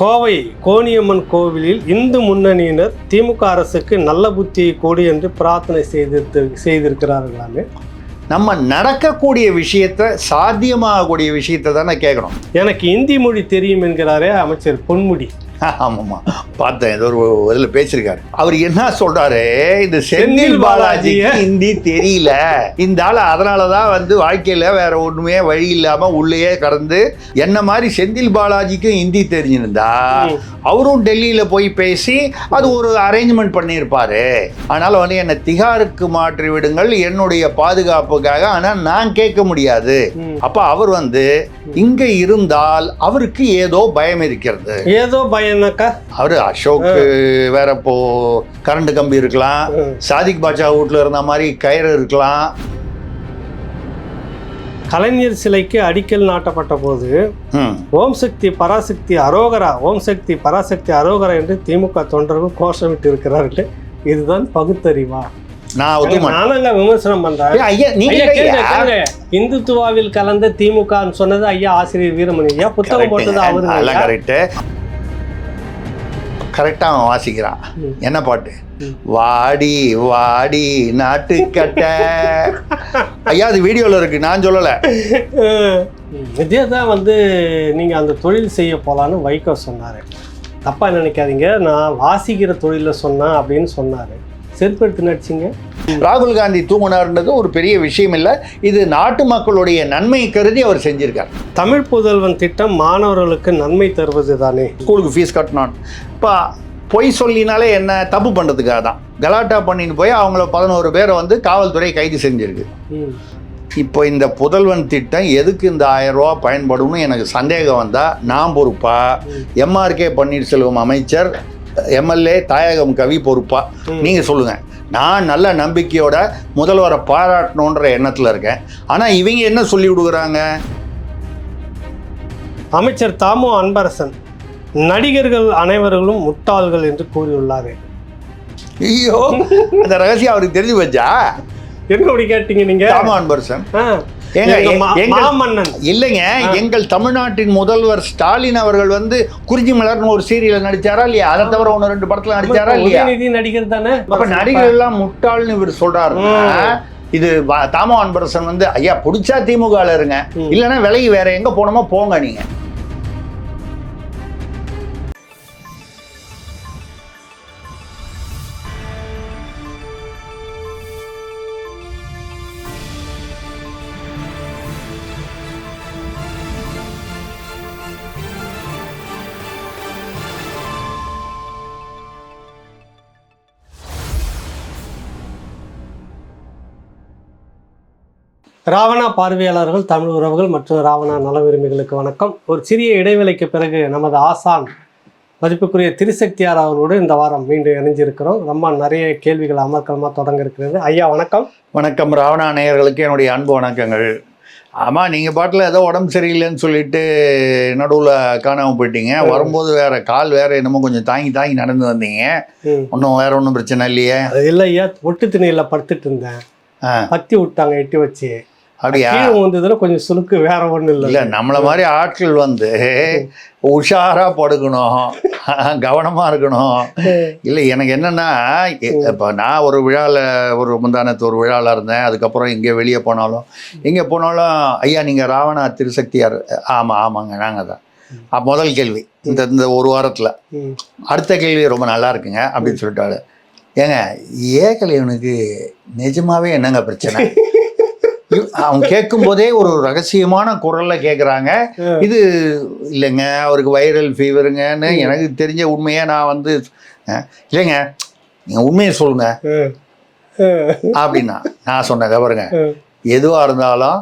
கோவை கோணியம்மன் கோவிலில் இந்து முன்னணியினர் திமுக அரசுக்கு நல்ல புத்தியை கொடு என்று பிரார்த்தனை செய்திருக்கிறார்களாமே. நம்ம நடக்கக்கூடிய விஷயத்த, சாத்தியமாகக்கூடிய விஷயத்தை தானே கேட்கணும். எனக்கு இந்தி மொழி தெரியும் என்கிறாரே அமைச்சர் பொன்முடி. ஆமாம்மா, பார்த்தேன், ஏதோ ஒரு இதில் பேசியிருக்காரு. அவர் என்ன சொல்றாரு, இந்த செந்தில் பாலாஜிக்கு ஹிந்தி தெரியல, இந்த ஆள் அதனால தான் வாழ்க்கையில் வேற ஒன்றுமே வழி இல்லாமல் உள்ளேயே கடந்து, என்ன மாதிரி செந்தில் பாலாஜிக்கும் ஹிந்தி தெரிஞ்சிருந்தா அவரும் டெல்லியில் போய் பேசி அது ஒரு அரேஞ்ச்மெண்ட் பண்ணியிருப்பாரு. அதனால என்னை திகாருக்கு மாற்றி விடுங்கள் என்னுடைய பாதுகாப்புக்காக, ஆனால் நான் கேட்க முடியாது. அப்போ அவர் இங்க இருந்தால் அவருக்கு ஏதோ பயம் இருக்கிறது. ஏதோ பயம்னாக்கா அவரு அசோக் வேற இப்போ கரண்ட் கம்பி இருக்கலாம், சாதிக் பாட்சா வீட்டுல இருந்த மாதிரி கயிறு இருக்கலாம். கலைஞர் சிலைக்கு அடிக்கல் நாட்டப்பட்ட போது ஓம் சக்தி பராசக்தி அரோகரா, ஓம் சக்தி பராசக்தி அரோகரா என்று திமுக தொண்டர்கள் கோஷமிட்டு இருக்கிறார்கள். இதுதான் பகுத்தறிவா? விமர்சனம் பண்றேன். இந்துத்துவாவில் கலந்த திமுக சொன்னது ஐயா ஆசிரியர் வீரமணி ஐயா. புத்தகம் போட்டது அவரு. கரெக்டா அவன் வாசிக்கிறான். என்ன பாட்டு? வாடி வாடி நாட்டுக்கட்ட. ஐயா அது வீடியோல இருக்கு, நான் சொல்லல. இதேதான் நீங்க அந்த தொழில் செய்ய போலான்னு வைகோ சொன்னாரு. தப்பா நினைக்காதீங்க, நான் வாசிக்கிற தொழில சொன்னேன் அப்படின்னு சொன்னாரு. செருப்படுத்து நடிச்சிங்க. ராகுல் காந்தி தூங்கினார்ன்றது ஒரு பெரிய விஷயம் இல்லை, இது நாட்டு மக்களுடைய நன்மை கருதி அவர் செஞ்சிருக்கார். தமிழ் புதல்வன் திட்டம் மாணவர்களுக்கு நன்மை தருவது தானே. ஸ்கூலுக்கு ஃபீஸ் கட்டணும். இப்போ பொய் சொல்லினாலே என்ன, தப்பு பண்ணுறதுக்காக தான் கலாட்டா பண்ணின்னு போய் அவங்கள 11 பேரை காவல்துறை கைது செஞ்சிருக்கு. இப்போ இந்த புதல்வன் திட்டம் எதுக்கு இந்த 1000 ரூபா பயன்படும்னு எனக்கு சந்தேகம் வந்தால் நான் பொறுப்பா, எம்ஆர்கே பன்னீர்செல்வம் அமைச்சர், எம்எல்ஏ தாயகம் கவி பொறுப்பா? நீங்க சொல்லுங்க. நான் நல்ல நம்பிக்கையோட முதல்வரை பாராட்டணுன்ற எண்ணத்துல இருக்கேன். ஆனா இவங்க என்ன சொல்லி விடுகிறாங்க? அமைச்சர் தாமோ அன்பரசன் நடிகர்கள் அனைவர்களும் முட்டாள்கள் என்று கூறியுள்ளாரு. ஐயோ, அந்த ரகசியம் அவருக்கு தெரிஞ்சு வச்சா? என்ன அப்படி கேட்டீங்க நீங்க? தாமோ அன்பரசன் இல்லைங்க, எங்கள் தமிழ்நாட்டின் முதல்வர் ஸ்டாலின் அவர்கள் குறிஞ்சி மலர்னு ஒரு சீரியல் நடிச்சாரா இல்லையா? அதை தவிர 1-2 படத்துல நடிச்சாரா இல்லையா? நடிகர் தானே. அப்ப நடிகர் எல்லாம் முட்டாள்னு இவர் சொல்றாரு. இது தாமோ அன்பரசன் ஐயா பிடிச்சா திமுக இருங்க, இல்லைன்னா விலகி வேற எங்க போனோமோ போங்க நீங்க. ராவணா பார்வையாளர்கள், தமிழ் உறவுகள் மற்றும் ராவணா நல விரும்பிகளுக்கு வணக்கம். ஒரு சிறிய இடைவேளைக்கு பிறகு நமது ஆசான் மதிப்புக்குரிய திருசக்தியார் அவர்களோடு இந்த வாரம் மீண்டும் இணைஞ்சிருக்கிறோம். ரொம்ப நிறைய கேள்விகள் அமர்க்கலமாக தொடங்க இருக்கிறது. ஐயா வணக்கம். வணக்கம். ராவணா நேயர்களுக்கு என்னுடைய அன்பு வணக்கங்கள். ஆமாம், நீங்கள் பாட்டில் ஏதோ உடம்பு சரியில்லைன்னு சொல்லிட்டு நடுவில் காணாமல் போயிட்டீங்க. வரும்போது வேற கால் வேற என்னமோ கொஞ்சம் தாங்கி நடந்து வந்தீங்க. ஒன்றும் வேற ஒன்றும் பிரச்சனை இல்லையே? அது இல்லை ஐயா, ஒட்டு திணையில் படுத்துட்டு இருந்தேன், பத்தி விட்டாங்க எட்டி வச்சு. அப்படியா? வந்ததுல கொஞ்சம் சுலுக்கு, வேற ஒன்றும் இல்லை. இல்லை, நம்மளை மாதிரி ஆட்கள் உஷாரா படுக்கணும், கவனமா இருக்கணும். இல்லை, எனக்கு என்னன்னா, இப்போ நான் ஒரு விழாவில், ஒரு முந்தானத்து ஒரு விழாவில் இருந்தேன். அதுக்கப்புறம் இங்கே வெளியே போனாலும் எங்கே போனாலும் ஐயா நீங்கள் ராவணா திருசக்தியார்? ஆமாங்க நாங்கள் தான். முதல் கேள்வி இந்த ஒரு வாரத்தில். அடுத்த கேள்வி ரொம்ப நல்லா இருக்குங்க அப்படின்னு சொல்லிட்டாரு. ஏங்க ஏகலைவனுக்கு நிஜமாவே என்னங்க பிரச்சனை? அவங்க கேட்கும் போதே ஒரு ரகசியமான குரல்ல கேட்குறாங்க. இது இல்லைங்க அவருக்கு வைரல் ஃபீவருங்கன்னு எனக்கு தெரிஞ்ச உண்மையை நான் இல்லைங்க நீங்கள் உண்மையை சொல்லுங்க அப்படின்னா நான் சொன்னேன். பாருங்க, எதுவாக இருந்தாலும்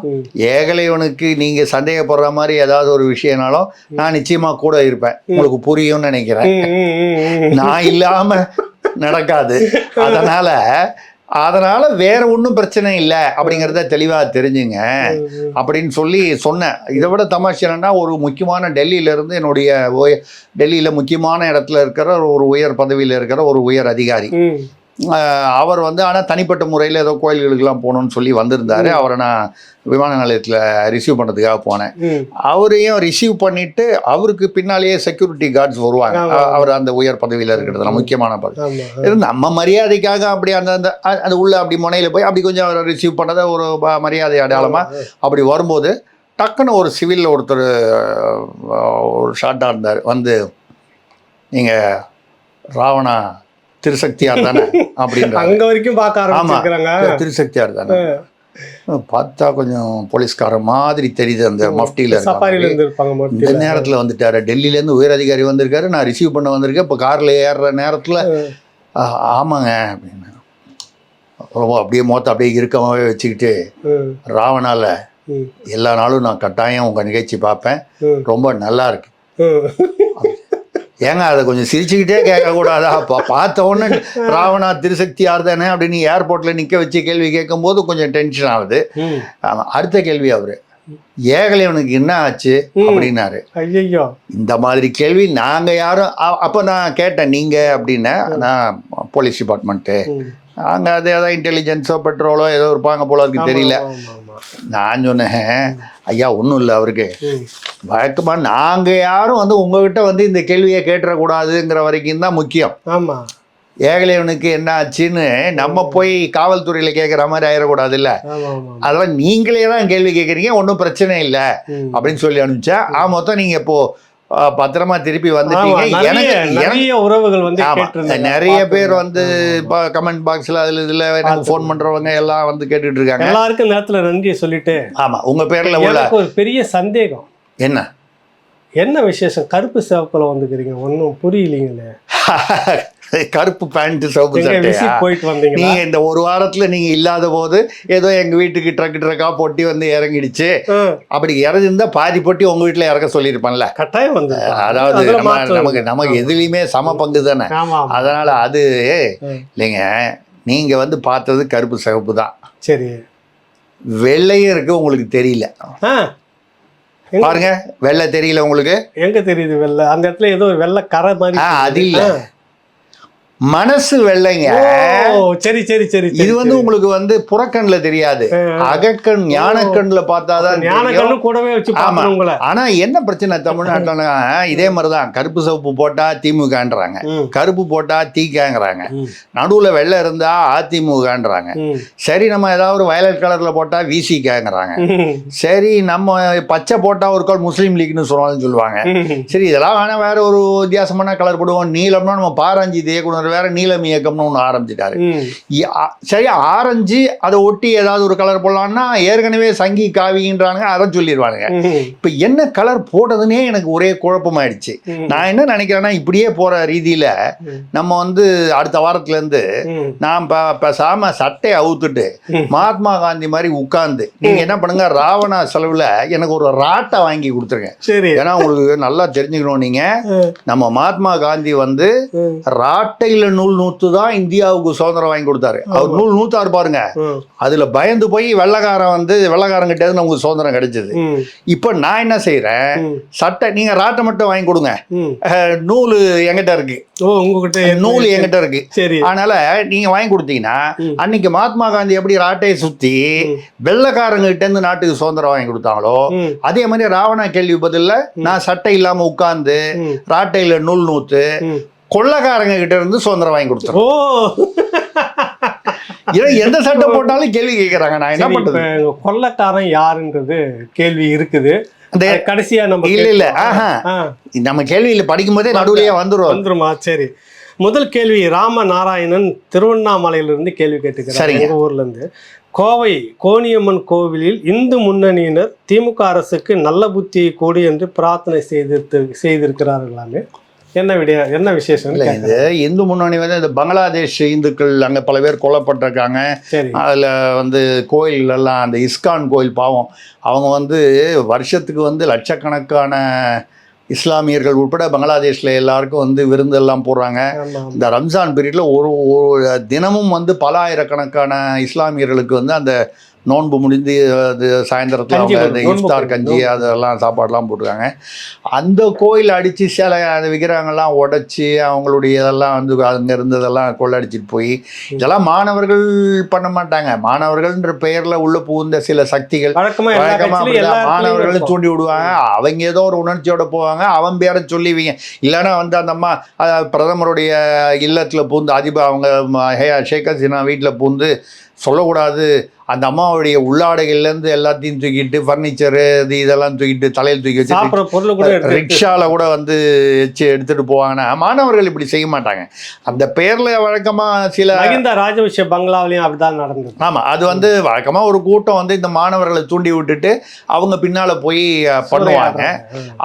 ஏகலைவனுக்கு நீங்கள் சந்தேகப்படுற மாதிரி ஏதாவது ஒரு விஷயம்னாலும் நான் நிச்சயமாக கூட இருப்பேன். உங்களுக்கு புரியும்னு நினைக்கிறேன். நான் இல்லாமல் நடக்காது. அதனால வேற ஒன்றும் பிரச்சனை இல்லை அப்படிங்கிறத தெளிவாக தெரிஞ்சுங்க அப்படின்னு சொல்லி சொன்னேன். இதை விட தமாஷ் என்னன்னா, ஒரு முக்கியமான டெல்லியிலேருந்து டெல்லியில் முக்கியமான இடத்துல இருக்கிற ஒரு உயர் பதவியில் இருக்கிற ஒரு உயர் அதிகாரி அவர் வந்து ஆனால் தனிப்பட்ட முறையில் ஏதோ கோயில்களுக்கெல்லாம் போகணுன்னு சொல்லி வந்திருந்தார். அவரை நான் விமான நிலையத்தில் ரிசீவ் பண்ணுறதுக்காக போனேன். அவரையும் ரிசீவ் பண்ணிவிட்டு அவருக்கு பின்னாலேயே செக்யூரிட்டி கார்ட்ஸ் வருவாங்க. அவர் அந்த உயர் பதவியில் இருக்கிறதுல முக்கியமான பதவி இருந்து நம்ம மரியாதைக்காக அப்படி அந்த அந்த உள்ள அப்படி முனையில் போய் அப்படி கொஞ்சம் அவரை ரிசீவ் பண்ணதை ஒரு மரியாதை அடையாளமாக அப்படி வரும்போது டக்குன்னு ஒரு சிவிலில் ஒருத்தர் ஒரு ஷார்ட்டாக இருந்தார். வந்து நீங்கள் ராவணா திருசக்தியார் தானே அப்படின்ற அங்க வரைக்கும் பார்க்க ஆரம்பிச்சிருக்காங்க. திருசக்தியார் தானே பார்த்தா கொஞ்சம் போலீஸ்கார மாதிரி தெரியுது அந்த மஃப்டியில். இந்த நேரத்தில் வந்துட்டாரு, டெல்லியிலேருந்து உயர் அதிகாரி வந்திருக்காரு, நான் ரிசீவ் பண்ண வந்திருக்கேன், இப்போ காரில் ஏறுற நேரத்தில் ஆமாங்க அப்படின்னு ரொம்ப அப்படியே மொத்தம் அப்படியே இருக்கமாவே வச்சுக்கிட்டு ராவணால எல்லா நாளும் நான் கட்டாயம் உங்கள் நிகழ்ச்சி பார்ப்பேன், ரொம்ப நல்லா இருக்கு. ஏங்க அதை கொஞ்சம் சிரிச்சுக்கிட்டே கேட்கக்கூடாதா? அப்போ பார்த்த உடனே ராவணா திருசக்தி தானே அப்படின்னு ஏர்போர்ட்டில் நிற்க வச்சு கேள்வி கேட்கும்போது கொஞ்சம் டென்ஷன் ஆகுது. ஆமாம், அடுத்த கேள்வி அவர் ஏகலைவனுக்கு என்ன ஆச்சு அப்படின்னாரு. ஐயோ, இந்த மாதிரி கேள்வி நாங்கள் யாரும் அப்போ நான் கேட்டேன் நீங்கள் அப்படின்னு. நான் போலீஸ் டிபார்ட்மெண்ட்டு அங்கே அது ஏதோ இன்டெலிஜென்ஸோ பெட்ரோலோ ஏதோ இருப்பாங்க போல இருக்கு, தெரியல. நான் சொன்னேன், ஐயா ஒன்றும் இல்லை, அவருக்கு வழக்கமாக நாங்கள் யாரும் வந்து உங்ககிட்ட வந்து இந்த கேள்வியை கேட்டுறக்கூடாதுங்கிற வரைக்கும் தான் முக்கியம். ஆமாம், ஏகலைவனுக்கு என்ன ஆச்சுன்னு நம்ம போய் காவல்துறையில் கேட்குற மாதிரி ஆயிடக்கூடாது இல்லை. அதெல்லாம் நீங்களே தான் கேள்வி கேட்குறீங்க, ஒன்றும் பிரச்சனை இல்லை அப்படின்னு சொல்லி அனுப்பிச்சா. மொத்தம் நீங்கள் இப்போது பத்திரமா திருப்பி வந்துட்டீங்க. நிறைய உறவுகள் வந்து நிறைய பேர் வந்து கமெண்ட் பாக்ஸ்ல அதுல இதுல எனக்கு ஃபோன் பண்றவங்க எல்லாம் வந்து கேட்டுட்டு இருக்காங்க. எல்லாருக்கும் நேரத்துல நன்றி சொல்லிட்டு. ஆமா, உங்க பேர்ல உள்ள ஒரு பெரிய சந்தேகம். என்ன விசேஷம் கருப்பு சிவப்புல வந்துக்கிறீங்க? ஒன்றும் புரியலீங்களே. கருப்பு பேண்ட் சிவப்பு சட்டை போயிட்டு வந்தீங்க. நீங்க இந்த ஒரு வாரத்துல நீங்க இல்லாத போது ஏதோ எங்க வீட்டுக்கு ட்ரக்கா பொட்டி வந்து இறங்கிடுச்சு. அப்படி இறங்கிருந்தா பாதி பொட்டி உங்க வீட்டுல இறக்க சொல்லியிருப்பான்ல. கட்டாயம் வந்து அதாவது நமக்கு எதுலையுமே சம பங்கு தானே. அதனால அது இல்லைங்க, நீங்க வந்து பார்த்தது கருப்பு சிவப்பு தான். சரி, வெள்ளையும் இருக்கு, உங்களுக்கு தெரியல. பாருங்க, வெள்ளை தெரியல உங்களுக்கு. எங்க தெரியுது வெள்ளை? அந்த இடத்துல ஏதோ வெள்ளை கரை மாதிரி. அது இல்ல, மனசு வெள்ளைங்க. சரி சரி சரி, இது வந்து உங்களுக்கு வந்து புறக்கண்ல தெரியாது, அகக்கண் ஞானக்கண்ல பார்த்தாதான். கூடவே வச்சு. ஆனா என்ன பிரச்சனை தமிழ்நாட்டுல, இதே மாதிரிதான் கருப்பு சிவப்பு போட்டா திமுகன்றாங்க, கருப்பு போட்டா திகாங்கிறாங்க, நடுவுல வெள்ளை இருந்தா அதிமுகன்றாங்க. சரி, நம்ம ஏதாவது ஒரு வயலட் கலர்ல போட்டா விசிகாங்கிறாங்க. சரி, நம்ம பச்சை போட்டா ஒரு கால் முஸ்லீம் லீக்னு சொல்லுவாங்க. சரி, இதெல்லாம் வேணா வேற ஒரு வித்தியாசமான கலர் போடுவோம். நீலம்னா நம்ம பாராஞ்சி இயக்குனர் வேற நீலம் இயக்கம்னு ஒன்று ஆரம்பிச்சிட்டாரு. சரி, ஆரஞ்சு அதை ஒட்டி ஏதாவது ஒரு கலர் போடலாம்னா ஏற்கனவே சங்கி காவின்றானுங்க, அதை சொல்லிடுவானுங்க. இப்ப என்ன கலர் போட்டதுன்னே எனக்கு ஒரே குழப்பமாயிடுச்சு. நான் என்ன நினைக்கிறேன்னா, இப்படியே போற ரீதியில நம்ம வந்து அடுத்த வாரத்துல இருந்து நான் பேசாம சட்டையை அவுத்துட்டு மகாத்மா காந்தி மாதிரி உட்கார்ந்து நீங்க என்ன பண்ணுங்க, ராவணா செலவுல எனக்கு ஒரு ராட்டை வாங்கி கொடுத்துருங்க. ஏன்னா உங்களுக்கு நல்லா தெரிஞ்சுக்கணும், நீங்க நம்ம மகாத்மா காந்தி வந்து ராட்டையில நூல் நூத்து தான் இந்தியாவுக்கு சுதந்திரம் வாங்கி கொடுத்தாரு. அவர் நூல் நூத்தாரு பாருங்க, அதுல பயந்து போய் வெள்ளக்காரங்கிட்ட நமக்கு சுதந்திரம் கிடைச்சது. இப்ப நான் என்ன செய்யறேன், சட்டை நீங்க ராட்டை மட்டும் வாங்கி கொடுங்க, நூல் எங்கிட்ட இருக்கு, நூல் எங்கிட்ட இருக்கு. அதனால நீங்க வாங்கி கொடுத்தீங்கன்னா, அன்னைக்கு மகாத்மா காந்தி எப்படி ராட்டையை சுத்தி வெள்ளக்காரங்க கிட்ட இருந்து நாட்டுக்கு சுதந்திரம் வாங்கி கொடுத்தாங்களோ, அதே மாதிரி ராவணா கேள்வி பதில்ல நான் சட்டை இல்லாம உட்கார்ந்து ராட்டையில நூல் நூத்து கொள்ளக்காரங்க கிட்ட இருந்து சுதந்திரம் வாங்கி கொடுத்தோம். எந்த சட்டை போட்டாலும் கேள்வி கேட்கறாங்க. நான் என்ன பண்றது? கொள்ளக்காரன் யாருன்றது கேள்வி இருக்குது. கடைசியா நம்ம இல்ல நம்ம கேள்வியில படிக்கும் போதே நடுவுலயே வந்துருமா? சரி, முதல் கேள்வி ராம நாராயணன் திருவண்ணாமலையிலிருந்து கேள்வி கேட்டுக்கிறார். எங்க ஊர்ல இருந்து. கோவை கோணியம்மன் கோவிலில் இந்து முன்னணியினர் திமுக அரசுக்கு நல்ல புத்தியை கூடி என்று பிரார்த்தனை செய்திருக்கிறார்களாமே, என்ன விசேஷம்? இல்லை, இது இந்து முன்னணி வந்து இந்த பங்களாதேஷ் இந்துக்கள் அங்கே பல பேர் கொல்லப்பட்டிருக்காங்க. அதில் வந்து கோயில் எல்லாம் அந்த இஸ்கான் கோயில் பாவம், அவங்க வந்து வருஷத்துக்கு வந்து லட்சக்கணக்கான இஸ்லாமியர்கள் உட்பட பங்களாதேஷில் எல்லாருக்கும் வந்து விருந்தெல்லாம் போடுறாங்க. இந்த ரம்ஜான் பீரியடில் ஒரு தினமும் வந்து பல ஆயிரக்கணக்கான இஸ்லாமியர்களுக்கு வந்து அந்த நோன்பு முடிந்து அது சாயந்தரத்தில் அவங்க இந்த இஃப்தார் கஞ்சி அதெல்லாம் சாப்பாடெல்லாம் போட்டிருக்காங்க. அந்த கோயில் அடித்து சில அந்த விக்கிரகங்கள்லாம் உடைச்சி அவங்களுடைய இதெல்லாம் வந்து அங்கே இருந்ததெல்லாம் கொள்ளடிச்சிட்டு போய் இதெல்லாம் மாணவர்கள் பண்ண மாட்டாங்க. மாணவர்கள்ன்ற பெயரில் உள்ள புகுந்த சில சக்திகள் வழக்கமாக மாணவர்களை தூண்டி விடுவாங்க. அவங்க ஏதோ ஒரு உணர்ச்சியோட போவாங்க, அவன் பேரை சொல்லிவிங்க. இல்லைன்னா வந்து அந்த அம்மா பிரதமருடைய இல்லத்தில் பூந்து அவங்க ஷேக் ஹசீனா வீட்டில் பூந்து சொல்லக்கூடாது, அந்த அம்மாவுடைய உள்ளாடைகள்லேருந்து எல்லாத்தையும் தூக்கிட்டு ஃபர்னிச்சரு இதெல்லாம் தூக்கிட்டு தலையில் தூக்கி வச்சு ரிக்ஷாவில் கூட வந்து எடுத்துகிட்டு போவாங்கன்னா மாணவர்கள் இப்படி செய்ய மாட்டாங்க. அந்த பேரில் வழக்கமாக சில ராஜபக்ஷ பங்களாவிலையும் அப்படிதான் நடந்தது. ஆமாம், அது வந்து வழக்கமாக ஒரு கூட்டம் வந்து இந்த மாணவர்களை தூண்டி விட்டுட்டு அவங்க பின்னால் போய் பண்ணுவாங்க.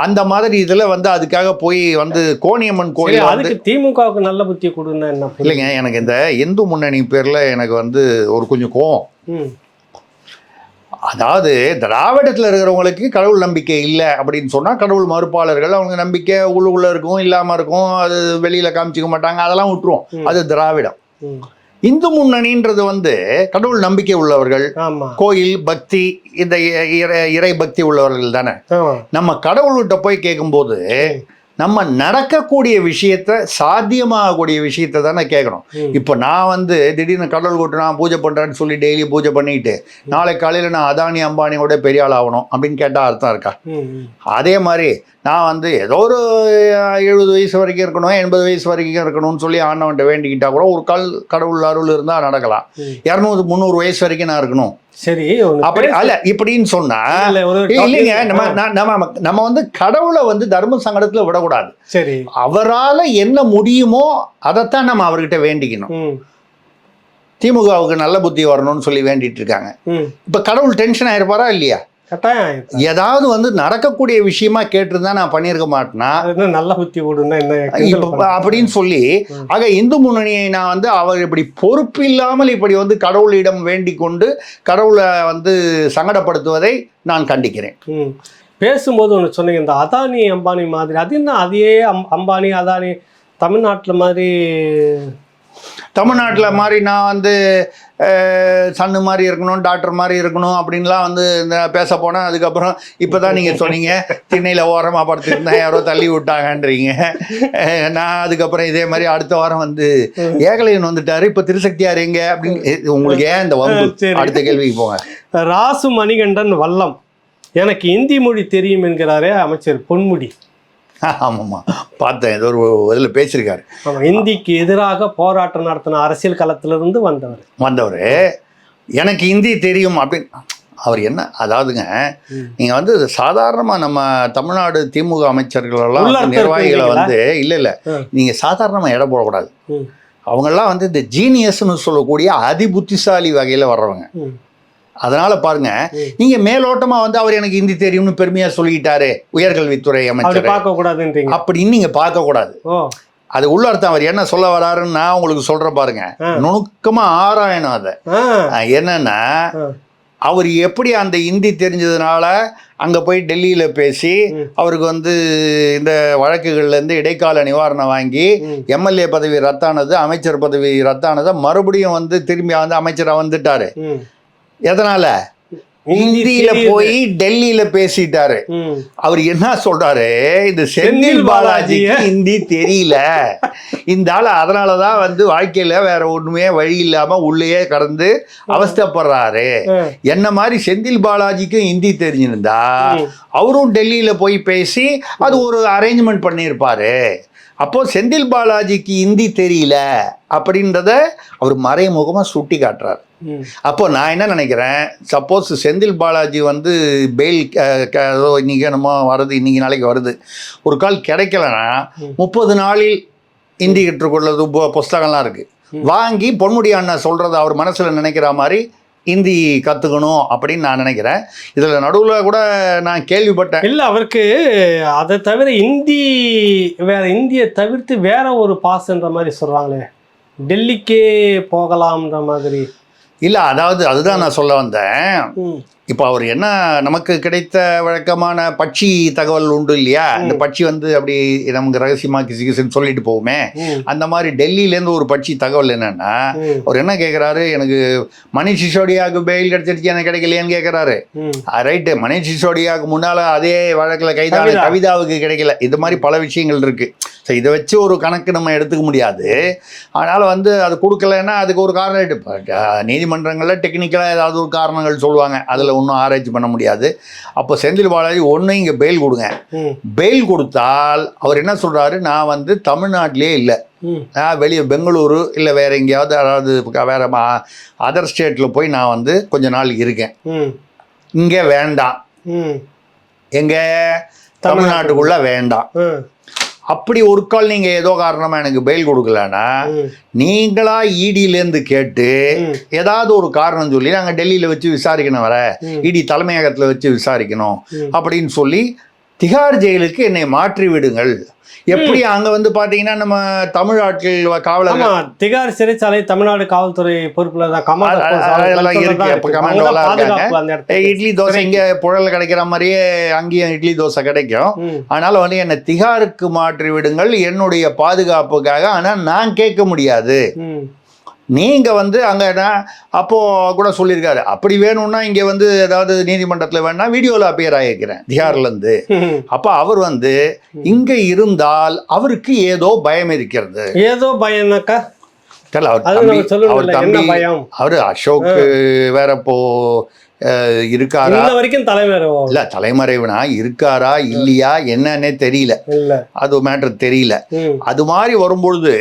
அந்த மாதிரி இதில் வந்து அதுக்காக போய் வந்து கோணியம்மன் கோயில் அதுக்கு திமுகவுக்கு நல்ல புத்தி கொடுன்னா என்ன? இல்லைங்க, எனக்கு இந்த இந்து முன்னணி பேரில் எனக்கு வந்து ஒரு கொஞ்சம் கோவம். அதாவது திராவிடத்தில் இருக்கிறவங்களுக்கு கடவுள் நம்பிக்கை இல்லை அப்படின்னு சொன்னால் கடவுள் மறுப்பாளர்கள் அவங்க நம்பிக்கை உள்ளுக்குள்ளே இருக்கும், இல்லாமல் இருக்கும், அது வெளியில் காமிச்சிக்க மாட்டாங்க, அதெல்லாம் விட்டுருவோம். அது திராவிடம். இந்து முன்னணின்றது வந்து கடவுள் நம்பிக்கை உள்ளவர்கள், கோயில் பக்தி, இந்த இறை பக்தி உள்ளவர்கள் தானே. நம்ம கடவுள்கிட்ட போய் கேட்கும்போது நம்ம நடக்கக்கூடிய விஷயத்த சாத்தியமாகக்கூடிய விஷயத்த தானே கேட்கணும். இப்போ நான் வந்து திடீர்னு கடவுள் கூட்டு நான் பூஜை பண்ணுறேன்னு சொல்லி டெய்லி பூஜை பண்ணிட்டு நாளை காலையில் நான் அதானி அம்பானியோட பெரிய ஆள் ஆகணும் அப்படின்னு கேட்டால் அர்த்தம் இருக்கா? அதே மாதிரி நான் வந்து ஏதோ ஒரு 70 வயசு வரைக்கும் இருக்கணும், 80 வயசு வரைக்கும் இருக்கணும்னு சொல்லி ஆண்டவன்ட்ட வேண்டிக்கிட்டா கூட ஒரு கடவுள் அருள் இருந்தால் நடக்கலாம். 200-300 வயசு வரைக்கும் நான் இருக்கணும், சரி அப்படி அல்ல இப்படின்னு சொன்னா இல்லைங்க. நம்ம வந்து கடவுளை வந்து தர்ம சங்கடத்துல விடக்கூடாது. சரி, அவரால் என்ன முடியுமோ அதைத்தான் நம்ம அவர்கிட்ட வேண்டிக்கணும். திமுகவுக்கு நல்ல புத்தி வரணும்னு சொல்லி வேண்டிட்டு இருக்காங்க. இப்ப கடவுள் டென்ஷன் ஆயிருப்பாரா இல்லையா? ஏதாவது வந்து நடக்கக்கூடிய விஷயமா கேட்டிருந்தா நான் பண்ணியிருக்க மாட்டேன்னா நல்ல புத்தி அப்படின்னு சொல்லி. ஆக இந்து முன்னணியை நான் வந்து அவர் இப்படி பொறுப்பு இல்லாமல் இப்படி வந்து கடவுளிடம் வேண்டிக் கொண்டு கடவுளை வந்து சங்கடப்படுத்துவதை நான் கண்டிக்கிறேன். பேசும்போது ஒன்று சொன்னீங்க, இந்த அதானி அம்பானி மாதிரி. அது என்ன அதே அம்பானி அதானி தமிழ்நாட்டில் மாதிரி நான் வந்து சன்னு மாதிரி இருக்கணும், டாக்டர் மாதிரி இருக்கணும் அப்படின்லாம் வந்து பேச போனேன். அதுக்கப்புறம் இப்போ தான் நீங்கள் சொன்னீங்க திண்ணையில் ஓரமாக படுத்துருந்தேன் யாரோ தள்ளி விட்டாங்கன்றீங்க. நான் அதுக்கப்புறம் இதே மாதிரி அடுத்த வாரம் வந்து ஏகலையன் வந்துட்டாரு, இப்போ திருசக்தியார் எங்க அப்படின்னு உங்களுக்கு ஏன் இந்த வம்பு? அடுத்த கேள்விக்கு போங்க. ராசு மணிகண்டன் வல்லம், எனக்கு இந்தி மொழி தெரியும் என்கிறாரே அமைச்சர் பொன்முடி. ஆமாம்மா, பார்த்தேன், ஏதோ ஒரு இதில் பேசியிருக்காரு. இந்திக்கு எதிராக போராட்டம் நடத்தின அரசியல் களத்திலிருந்து வந்தவர் எனக்கு இந்தி தெரியும் அப்படின்னு. அவர் என்ன, அதாவதுங்க நீங்கள் வந்து சாதாரணமாக நம்ம தமிழ்நாடு திமுக அமைச்சர்களெல்லாம் நிர்வாகிகளை வந்து இல்லை நீங்கள் சாதாரணமாக இடம் போடக்கூடாது. அவங்கெல்லாம் வந்து இந்த ஜீனியஸ்ன்னு சொல்லக்கூடிய அதி புத்திசாலி வகையில் வர்றவங்க. அதனால பாருங்க, நீங்க மேலோட்டமா வந்து அவர் எனக்கு ஹிந்தி தெரியும்னு பெருமையா சொல்லிட்டாரு உயர்கல்வித்துறை அமைச்சர் அப்படின்னு நீங்க பார்க்க கூடாது. அது உள்ள அர்த்தம் அவர் என்ன சொல்ல வராருன்னு நான் உங்களுக்கு சொல்றேன் பாருங்க, நுணுக்கமா ஆராயணும். அதை என்னன்னா அவர் எப்படி அந்த ஹிந்தி தெரிஞ்சதுனால அங்கே போய் டெல்லியில் பேசி அவருக்கு வந்து இந்த வழக்குகள்லேருந்து இடைக்கால நிவாரணம் வாங்கி எம்எல்ஏ பதவி ரத்தானது, அமைச்சர் பதவி ரத்தானதை மறுபடியும் வந்து திரும்பி வந்து அமைச்சராக வந்துட்டாரு. எதனால? ஹிந்தியில போய் டெல்லியில பேசிட்டாரு. அவர் என்ன சொல்றாரு, இந்த செந்தில் பாலாஜிக்கு ஹிந்தி தெரியல, இந்த ஆள் அதனாலதான் வந்து வாழ்க்கையில வேற ஒண்ணுமே வழி இல்லாம உள்ளேயே கடந்து அவஸ்தப்படுறாரு. என்ன மாதிரி செந்தில் பாலாஜிக்கும் ஹிந்தி தெரிஞ்சிருந்தா அவரும் டெல்லியில போய் பேசி அது ஒரு அரேஞ்ச்மெண்ட் பண்ணியிருப்பாரு. அப்போ செந்தில் பாலாஜிக்கு ஹிந்தி தெரியல அப்படின்றத அவர் மறைமுகமாக சுட்டி காட்டுறார். அப்போ நான் என்ன நினைக்கிறேன், சப்போஸ் செந்தில் பாலாஜி வந்து பெயில் ஏதோ இன்னைக்கு என்னமோ வருது, இன்னைக்கு நாளைக்கு வருது, ஒரு கால் கிடைக்கலன்னா 30 நாளில் ஹிந்தி கற்றுக்கொள்ளது புஸ்தகம்லாம் இருக்கு, வாங்கி பொன்முடி அண்ணா சொல்றதை அவர் மனசுல நினைக்கிற மாதிரி ஹிந்தி கற்றுக்கணும் அப்படின்னு நான் நினைக்கிறேன். இதில் நடுவில் கூட நான் கேள்விப்பட்டேன், இல்லை அவருக்கு அதை தவிர இந்தியை தவிர்த்து வேற ஒரு பாஸ்ன்ற மாதிரி சொல்கிறாங்களே, டெல்லிக்கே போகலாம்ன்ற மாதிரி. இல்லை அதாவது அதுதான் நான் சொல்ல வந்தேன். இப்போ அவர் என்ன நமக்கு கிடைத்த வழக்கமான பட்சி தகவல் உண்டு இல்லையா, இந்த பட்சி வந்து அப்படி நமக்கு ரகசியமாக கிசுன்னு சொல்லிட்டு போகுமே, அந்த மாதிரி டெல்லியிலேருந்து ஒரு பட்சி தகவல் என்னன்னா, அவர் என்ன கேட்குறாரு, எனக்கு மணிஷ் சிசோடியாவுக்கு பெயில் கிடைச்சிருச்சு எனக்கு கிடைக்கலையான்னு கேட்குறாரு. ரைட்டு, மணிஷ் சிசோடியாவுக்கு முன்னால் அதே வழக்கில் கைதான கவிதாவுக்கு கிடைக்கல. இது மாதிரி பல விஷயங்கள் இருக்குது. ஸோ இதை வச்சு ஒரு கணக்கு நம்ம எடுத்துக்க முடியாது. அதனால் வந்து அது கொடுக்கலன்னா அதுக்கு ஒரு காரணம் இப்போ நீதிமன்றங்களில் டெக்னிக்கலாக ஏதாவது ஒரு காரணங்கள் சொல்லுவாங்க, அதில் ஒன்றும் ஆராய்ச்சி பண்ண முடியாது. அப்போ செந்தில் பாலாஜி ஒன்று இங்கே பெயில் கொடுங்க, பெயில் கொடுத்தால் அவர் என்ன சொல்கிறாரு, நான் வந்து தமிழ்நாட்டிலே இல்லை, நான் வெளியே பெங்களூரு இல்லை வேறு எங்கேயாவது, அதாவது வேறு அதர் ஸ்டேட்டில் போய் நான் வந்து கொஞ்ச நாள் இருக்கேன், இங்கே வேண்டாம், எங்கே தமிழ்நாட்டுக்குள்ளே வேண்டாம். அப்படி ஒரு கால் நீங்கள் ஏதோ காரணமாக எனக்கு பெயில் கொடுக்கலன்னா நீங்களா இடியிலேருந்து கேட்டு ஏதாவது ஒரு காரணம் சொல்லி நாங்கள் டெல்லியில் வச்சு விசாரிக்கணும், வர இடி தலைமையகத்தில் வச்சு விசாரிக்கணும் அப்படின்னு சொல்லி திகார் ஜெயிலுக்கு என்னை மாற்றி விடுங்கள். எப்படி அங்க வந்து பாத்தீங்கன்னா நம்ம தமிழ் ஆட்கள் காவலர்கள் திகார் சிறைச்சாலை தமிழ்நாடு காவல்துறை பொறுப்புல தான் இட்லி தோசை இங்க புழல் கிடைக்கிற மாதிரியே அங்கேயும் இட்லி தோசை கிடைக்கும். அதனால வந்து என்னை திகாருக்கு மாற்றி விடுங்கள் என்னுடைய பாதுகாப்புக்காக. ஆனா நான் கேட்க முடியாது, நீங்க வந்து அங்க அப்போ கூட சொல்லியிருக்காரு, அப்படி வேணும்னா இங்க வந்து ஏதாவது நீதிமன்றத்தில் வேணா வீடியோல அப்பியர் ஆகிக்கிறேன் திகார்ல இருந்து. அப்ப அவர் வந்து இங்க இருந்தால் அவருக்கு ஏதோ பயம் இருக்கிறது. ஏதோ பயம்னாக்கா அவர் தம்பி அவரு அசோக் வேற இப்போ இருக்காரா வரைக்கும் தலைமறைவுனா இருக்காரா இல்லையா என்னன்னே தெரியல, அது மேட்டர் தெரியல. அது மாதிரி வரும்பொழுது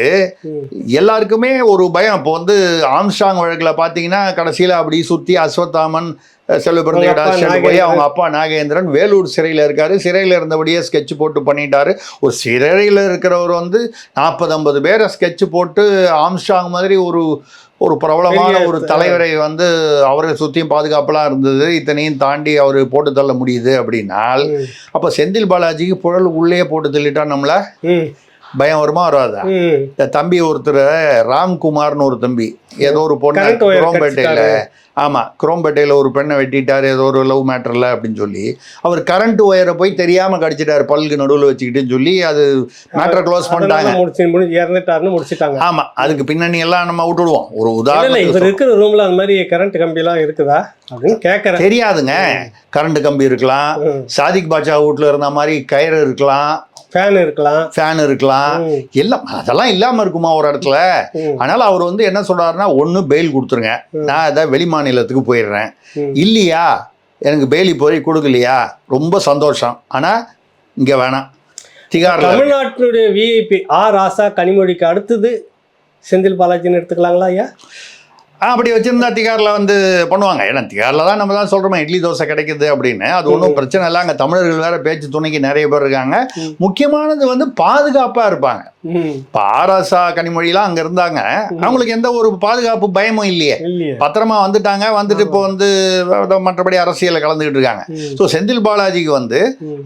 எல்லாருக்குமே ஒரு பயம். இப்போ வந்து ஆம்ஸ்ட்ராங் வழக்குல பாத்தீங்கன்னா கடைசியில அப்படி சுத்தி அஸ்வத்தாமன் செல்வபிறந்த போய் அவங்க அப்பா நாகேந்திரன் வேலூர் சிறையில் இருக்காரு, சிறையில் இருந்தபடியே ஸ்கெட்ச் போட்டு பண்ணிட்டாரு. ஒரு சிறையில் இருக்கிறவர் வந்து 40-50 பேரை ஸ்கெட்ச் போட்டு ஆம்ஸ்ட்ராங் மாதிரி ஒரு பிரபலமான ஒரு தலைவரை வந்து அவரை சுற்றியும் பாதுகாப்பெல்லாம் இருந்தது, இத்தனையும் தாண்டி அவர் போட்டு தள்ள முடியுது அப்படின்னால் அப்போ செந்தில் பாலாஜிக்கு புழல் உள்ளே போட்டு தள்ளிட்டா நம்மள பயம் வருமா வராதா? இந்த தம்பி ஒருத்தர் ராம்குமார்னு ஒரு தம்பி, ஏதோ ஒரு பொண்ணு குரோம்பேட்டையில், ஆமாம் குரோம்பேட்டையில் ஒரு பெண்ணை வெட்டிட்டார் ஏதோ ஒரு லவ் மேட்டரில் அப்படின்னு சொல்லி அவர் கரண்ட் ஒயரை போய் தெரியாமல் கடிச்சிட்டாரு பல்கு நடுவில் வச்சுக்கிட்டுன்னு சொல்லி அது மேட்டரை க்ளோஸ் பண்ணிட்டாங்க, முடிச்சிட்டாங்க. ஆமாம், அதுக்கு பின்னணி எல்லாம் நம்ம விட்டுடுவோம். ஒரு உதாரணம், இவர் இருக்கிற ரூம்ல அந்த மாதிரி கரண்ட் கம்பிலாம் இருக்குதா அப்படின்னு கேட்கறேன். தெரியாதுங்க, கரண்ட் கம்பி இருக்கலாம், சாதிக் பாட்சா வீட்டில் இருந்த மாதிரி கயிறு இருக்கலாம், ஃபேன் இருக்கலாம், எல்லாம் அதெல்லாம் இல்லாம இருக்குமா ஒரு இடத்துல? அதனால அவர் வந்து என்ன சொல்றாருன்னா, ஒண்ணு பெயில் கொடுத்துருங்க, நான் ஏதாவது வெளி மாநிலத்துக்கு போயிடுறேன், இல்லையா எனக்கு பெயிலி போய் கொடுக்கலையா ரொம்ப சந்தோஷம், ஆனா இங்க வேணாம் திகார்ல. தமிழ்நாட்டினுடைய விஐபி ராசா கனிமொழிக்கு அடுத்தது செந்தில் பாலாஜின்னு எடுத்துக்கலாங்களா ஐயா? அப்படி வச்சிருந்தா திகாரில் வந்து பண்ணுவாங்க. ஏன்னா திகாரில் தான் நம்ம தான் சொல்கிறோமே இட்லி தோசை கிடைக்குது அப்படின்னு, அது ஒன்றும் பிரச்சனை இல்லை. அங்கே தமிழர்கள் வேற பேச்சு துணைக்கு நிறைய பேர் இருக்காங்க. முக்கியமானது வந்து பாதுகாப்பாக இருப்பாங்க. இப்போ ராசா கனிமொழிலாம் அங்கே இருந்தாங்க, அவங்களுக்கு எந்த ஒரு பாதுகாப்பு பயமும் இல்லையே, பத்திரமா வந்துட்டாங்க. வந்துட்டு இப்போ வந்து மற்றபடி அரசியலில் கலந்துக்கிட்டு இருக்காங்க. ஸோ செந்தில் பாலாஜிக்கு வந்து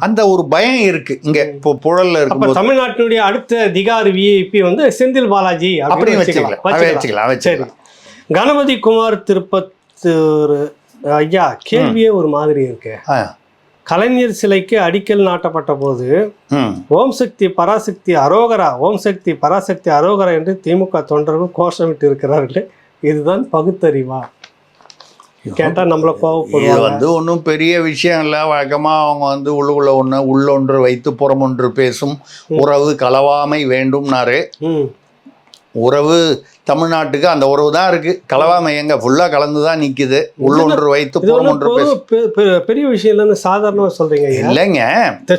அந்த ஒரு பயம் இருக்கு இங்கே இப்போ புழல்ல இருக்கு. தமிழ்நாட்டினுடைய அடுத்த திகார் விஐபி வந்து செந்தில் பாலாஜி அப்படின்னு வச்சுக்கலாம். கணபதி குமார் திருப்பத்தூர் ஐயா, கேள்வியே ஒரு மாதிரி இருக்கு. கலைஞர் சிலைக்கு அடிக்கல் நாட்டப்பட்ட போது ஓம் சக்தி பராசக்தி அரோகரா, ஓம் சக்தி பராசக்தி அரோகரா என்று திமுக தொண்டர்கள் கோஷமிட்டு இருக்கிறார்களே, இதுதான் பகுத்தறிவா? கேட்டா நம்மள கோவப்படுவாங்க. இது வந்து ஒன்றும் பெரிய விஷயம் இல்லை. வழக்கமாக அவங்க வந்து உள்ளுக்குள்ள ஒன்று உள்ளொன்று வைத்து புறமொன்று பேசும் உறவு கலவாமை வேண்டும்னாரு. உறவு தமிழ்நாட்டுக்கு அந்த உறவு தான் இருக்கு, கலவாமை எங்க ஃபுல்லா கலந்து தான் நிக்குது. உள்ளொன்று வைத்து பெரிய விஷயம் இல்லைன்னு சாதாரணமா சொல்றீங்க இல்லைங்க.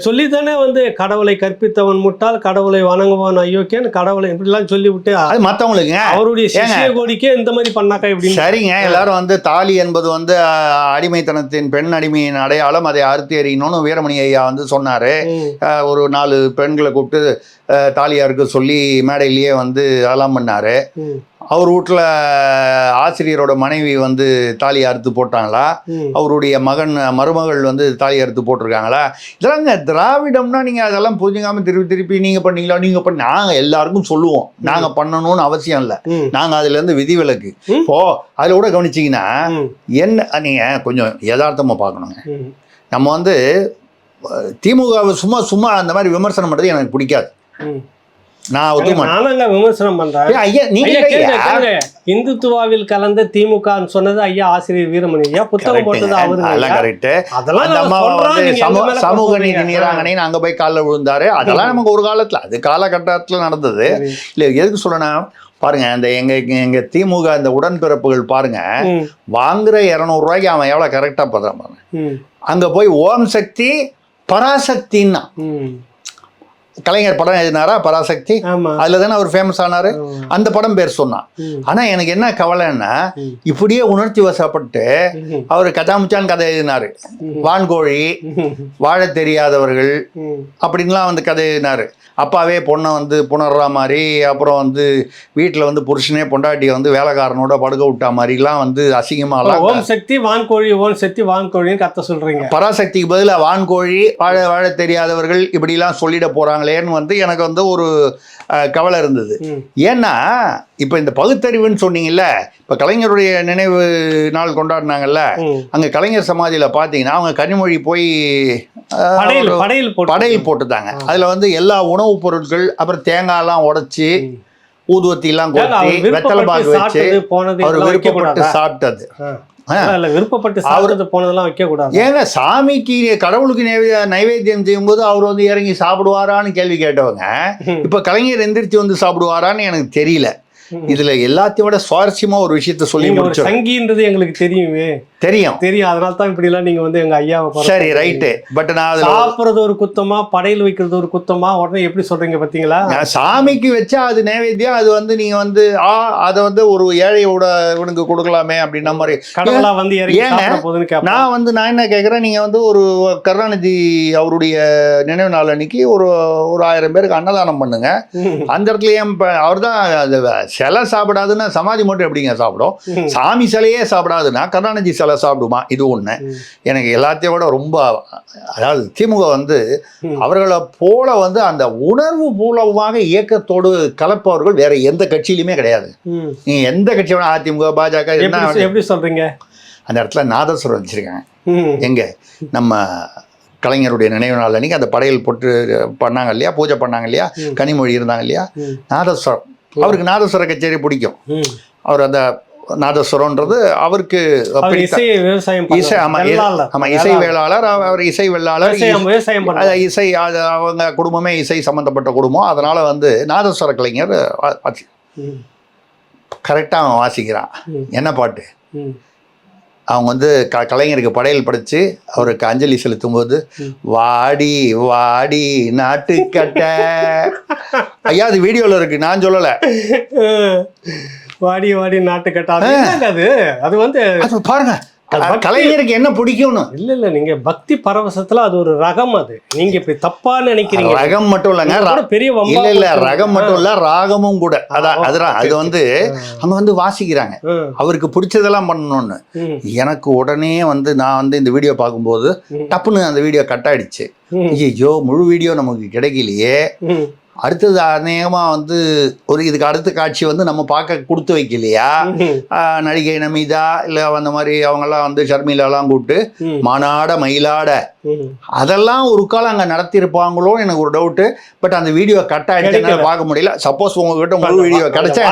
சொல்லி தானே வந்து கடவுளை கற்பித்தவன் முட்டாள், கடவுளை வணங்குவன் அயோக்கியன்னு கடவுளை இப்படிலாம் சொல்லி விட்டு அது மற்றவங்களுக்கு அவருடைய சிஷ்ய கோடிக்கே இந்த மாதிரி பண்ணாக்கா இப்படி சரிங்க. எல்லாரும் வந்து தாலி என்பது வந்து அடிமைத்தனத்தின் பெண் அடிமையின் அடையாளம், அதை அறுத்து எறியணும்னு வீரமணி ஐயா வந்து சொன்னாரு. ஒரு 4 பெண்களை கூப்பிட்டு தாலியாருக்கு சொல்லி மேடையிலேயே வந்து அதெல்லாம் பண்ணாரு. அவர் வீட்டில் ஆசிரியரோட மனைவி வந்து தாலி அறுத்து போட்டாங்களா, அவருடைய மருமகள் வந்து தாலி அறுத்து போட்டிருக்காங்களா, இதெல்லாங்க திராவிடம்னா நீங்கள் அதெல்லாம் புரிஞ்சுக்காமல் திருப்பி நீங்கள் பண்ணீங்களா, நீங்கள் நாங்கள் எல்லாருக்கும் சொல்லுவோம், நாங்கள் பண்ணணும்னு அவசியம் இல்லை, நாங்கள் அதுலேருந்து விதிவிலக்கு. இப்போ அதில் கூட கவனிச்சிங்கன்னா என்ன, நீங்கள் கொஞ்சம் யதார்த்தமாக பார்க்கணுங்க. நம்ம வந்து திமுகவை சும்மா அந்த மாதிரி விமர்சனம் பண்ணுறது எனக்கு பிடிக்காது. நான் விமர்சனம் பண்றேன். இந்துத்துவாவில் கலந்த திமுகன்னு சொன்னது ஐயா ஆசிரியர் வீரமணி ஐயா, புத்தகம் போட்டது அவரு. சமூக நீதி நீராங்கனைன்னு அங்க போய் காலில் விழுந்தாரு. அதெல்லாம் நமக்கு ஒரு காலத்துல, அது காலகட்டத்துல நடந்தது. இல்ல எதுக்கு சொல்லணும் பாருங்க, அந்த எங்க திமுக இந்த உடன்பிறப்புகள் பாருங்க, வாங்குற 200 ரூபாய்க்கு அவன் எவ்வளவு கரெக்டா பண்றான் பாருங்க. அங்க போய் ஓம் சக்தி பராசக்தின்னா கலைஞர் படம் எழுதினாரா பராசக்தி, அதுல தானே அவர் ஃபேமஸ் ஆனாரு. அந்த படம் பேர் சொன்னான். ஆனா எனக்கு என்ன கவலைன்னா, இப்படியே உணர்ச்சி வசப்பட்டு அவர் கதாமுச்சான் கதை எழுதினாரு. வான்கோழி, வாழ தெரியாதவர்கள் அப்படின்லாம் வந்து கதை எழுதினாரு. அப்பாவே பொண்ணை வந்து புணர்ற மாதிரி, அப்புறம் வந்து வீட்டில் வந்து புருஷனே பொண்டாட்டியை வந்து வேலைக்காரனோட படுக்க விட்டா மாதிரிலாம் வந்து அசிங்கமாலாம். ஓம் சக்தி வான்கோழி, ஓம் சக்தி வான்கோழின்னு கத்த சொல்றீங்க. பராசக்திக்கு பதிலாக வான்கோழி, வாழ தெரியாதவர்கள் இப்படிலாம் சொல்லிட போறாங்களேன்னு வந்து எனக்கு வந்து ஒரு கவலை இருந்தது. ஏன்னா இப்போ இந்த பகுத்தறிவுன்னு சொன்னீங்கல்ல, இப்போ கலைஞருடைய நினைவு நாள் கொண்டாடினாங்கல்ல, அங்கே கலைஞர் சமாதியில் பார்த்தீங்கன்னா அவங்க கனிமொழி போய் படையல் போட்டுட்டாங்க. அதில் வந்து எல்லா உணவுப் பொருட்கள், அப்புறம் தேங்காயெல்லாம் உடைச்சி, ஊதுவத்திலாம் கொட்டி, வெத்தலை பாக்கு வச்சு அவர் விருப்பப்பட்டு சாப்பிட்டது. விருப்பப்பட்டு சாப்பிட்டது போனதெல்லாம் வைக்க கூடாது. ஏங்க சாமிக்கு கடவுளுக்கு நைவேத்தியம் செய்யும்போது அவர் வந்து இறங்கி சாப்பிடுவாரான்னு கேள்வி கேட்டவங்க இப்ப கலைஞர் எந்திரிச்சு வந்து சாப்பிடுவாரான்னு எனக்கு தெரியல. இதுல எல்லாத்தையும் விட சுவாரஸ்யமா ஒரு விஷயத்த சொல்லி முடிச்சோம். சங்கின்றது எங்களுக்கு தெரியும், அதனால தான் இப்படி எல்லாம் நீங்க வந்து எங்க ஐயாவை சரி ரைட்டு. பட் நான் சாப்பிடுறது ஒரு குத்தமா, படையல் வைக்கிறது ஒரு குத்தமா, உடனே எப்படி சொல்றீங்க பாத்தீங்களா? சாமிக்கு வச்சா அது நைவேத்தியம், அது வந்து நீங்க வந்து அதை வந்து ஒரு ஏழையோட இவனுக்கு கொடுக்கலாமே அப்படின்ன மாதிரி கடவுளா வந்து நான் என்ன கேட்கறேன், நீங்க வந்து ஒரு கருணாநிதி அவருடைய நினைவு நாள் அன்னைக்கு ஒரு 1000 பேருக்கு அன்னதானம் பண்ணுங்க. அந்த இடத்துல அவர் தான் சிலை சாப்பிடாதுன்னா சமாதி மட்டும் எப்படிங்க சாப்பிடும்? சாமி சிலையே சாப்பிடாதுன்னா கருணாநிதி சிலை சாப்பிடுமா? இது ஒண்ணு. எனக்கு எல்லாத்தையும் விட ரொம்ப, அதாவது திமுக வந்து அவர்களை போல வந்து அந்த உணர்வு பூர்வமாக இயக்கத்தோடு கலப்பவர்கள் வேற எந்த கட்சியிலுமே கிடையாது. நீங்க எந்த கட்சியோட அதிமுக, பாஜக எப்படி சொல்றீங்க? அந்த இடத்துல நாதஸ்வரம் வச்சிருக்காங்க. எங்க நம்ம கலைஞருடைய நினைவு நாள் அன்னைக்கு அந்த படையல் போட்டு பண்ணாங்க இல்லையா, பூஜை பண்ணாங்க இல்லையா, கனிமொழி இருந்தாங்க இல்லையா, நாதஸ்வரம். அவருக்கு நாதஸ்வர கச்சேரி பிடிக்கும். அவர் அந்த நாதஸ்வரம்ன்றது அவருக்கு இசை வேளாளர், அவர் இசை வெள்ளாளர், இசை அவங்க குடும்பமே இசை சம்பந்தப்பட்ட குடும்பம். அதனால வந்து நாதஸ்வர கலைஞர் கரெக்டா அவன் வாசிக்கிறான். என்ன பாட்டு? அவங்க வந்து கலைஞருக்கு படையல் படைச்சு அவருக்கு அஞ்சலி செலுத்தும் போது, வாடி வாடி நாட்டுக்கட்ட, ஐயா அது வீடியோல இருக்கு, நான் சொல்லல. வாடி வாடி நாட்டுக்கட்ட அது வந்து பாருங்க, கலைஞருக்கு என்ன பிடிக்கும்னு. இல்ல நீங்க பக்தி பரவசத்துல அது ஒரு ரகம். அது நீங்க இப்படி தப்பா நினைக்கிறீங்க. ரகம் மட்டும் இல்லைங்க, பெரிய இல்ல ரகம் மட்டும் இல்ல, ராகமும் கூட. அதுதான் அது வந்து அங்க வந்து வாசிக்கிறாங்க, அவருக்கு பிடிச்சதெல்லாம் பண்ணணும்னு. எனக்கு உடனே வந்து நான் வந்து இந்த வீடியோ பார்க்கும்போது டப்புன்னு அந்த வீடியோ கட் ஆயிடுச்சு. ஐயோ முழு வீடியோ நமக்கு கிடைக்கலையே, அடுத்தது அநேகமாக வந்து ஒரு இதுக்கு அடுத்த காட்சி வந்து நம்ம பார்க்க கொடுத்து வைக்கலையா, நடிகை நமிதா இல்லை அந்த மாதிரி அவங்கெல்லாம் வந்து ஷர்மிலாலாம் கூப்பிட்டு மானாட மயிலாட அதெல்லாம் ஒரு காலம் அங்கே நடத்தியிருப்பாங்களோன்னு எனக்கு ஒரு டவுட்டு. பட் அந்த வீடியோ கட் ஆகிடுச்சு, பார்க்க முடியல. சப்போஸ் உங்ககிட்ட முழு வீடியோ கிடைச்சா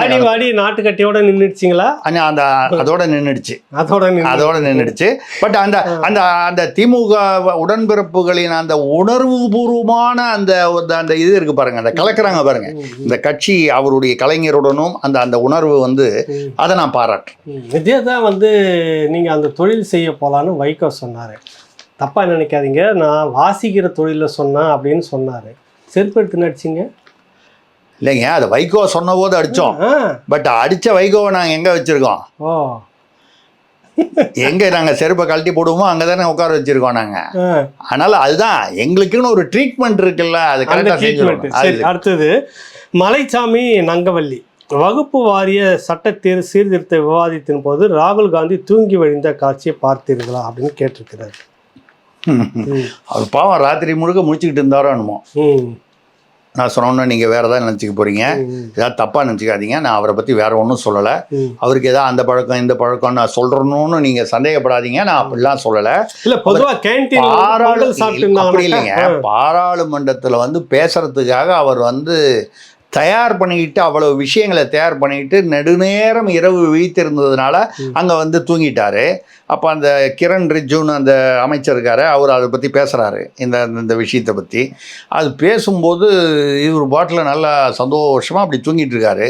நாட்டுக்கட்டியோட நின்றுடுச்சிங்களா? அந்த அதோட நின்றுடுச்சு. பட் அந்த அந்த அந்த திமுக உடன்பிறப்புகளின் அந்த உணர்வு பூர்வமான அந்த அந்த இது இருக்கு பாருங்க, அந்த கலக்குறாங்க பாருங்க இந்த கட்சி, அவருடைய கலைஞருடனும் அந்த அந்த உணர்வு வந்து அதை நான் பாராட்டுறேன். இதே தான் வந்து நீங்க அந்த தொழில் செய்ய போலான்னு வைகோ சொன்னாரு. தப்பா நினைக்காதீங்க, நான் வாசிக்கிற தொழில சொன்னேன் அப்படின்னு சொன்னாரு. செருப்பு எடுத்து நடிச்சிங்க இல்லைங்க, அது வைகோ சொன்ன போது அடிச்சோம். பட் அடிச்ச வைகோவை நாங்க எங்க வச்சிருக்கோம்? எங்க நாங்க செருப்பை கழட்டி போடுவோமோ அங்கதானே உட்கார வச்சிருக்கோம் நாங்க. அதனால அதுதான் எங்களுக்குன்னு ஒரு ட்ரீட்மெண்ட் இருக்குல்ல, அது கரெக்டா செஞ்சுருவோம். அடுத்தது மலைச்சாமி நங்கவல்லி வகுப்பு வாரிய சட்ட சீர்திருத்த விவாதத்தின் போது ராகுல் காந்தி தூங்கி வழிந்த காட்சியை பார்த்தீர்களா அப்படின்னு கேட்டிருக்கிறாரு. அவர் பாவம் ராத்திரி முழுக்க முடிச்சுக்கிட்டு இருந்தாரோ என்னமோ. நான் சொன்னோன்னா நீங்கள் வேறு ஏதாவது நினச்சிக்க போகிறீங்க, ஏதாவது தப்பாக நினச்சிக்காதீங்க. நான் அவரை பற்றி வேறு ஒன்றும் சொல்லலை. அவருக்கு ஏதாவது அந்த பழக்கம் இந்த பழக்கம் நான் சொல்கிறேன்னு நீங்கள் சந்தேகப்படாதீங்க. நான் அப்படிலாம் சொல்லலை. இல்லை, பொதுவாக கேன்டீன் அப்படி இல்லைங்க. பாராளுமன்றத்தில் வந்து பேசுகிறதுக்காக அவர் வந்து தயார் பண்ணிக்கிட்டு அவ்வளவு விஷயங்களை தயார் பண்ணிக்கிட்டு நெடுநேரம் இரவு விழித்திருந்ததுனால அங்கே வந்து தூங்கிட்டாரு. அப்போ அந்த கிரண் ரிஜுன்னு அந்த அமைச்சர் இருக்காரு, அவர் அதை பற்றி பேசுகிறாரு, இந்த விஷயத்தை பற்றி. அது பேசும்போது இவர் பாட்டில் நல்லா சந்தோஷமாக அப்படி தூங்கிட்டு இருக்காரு.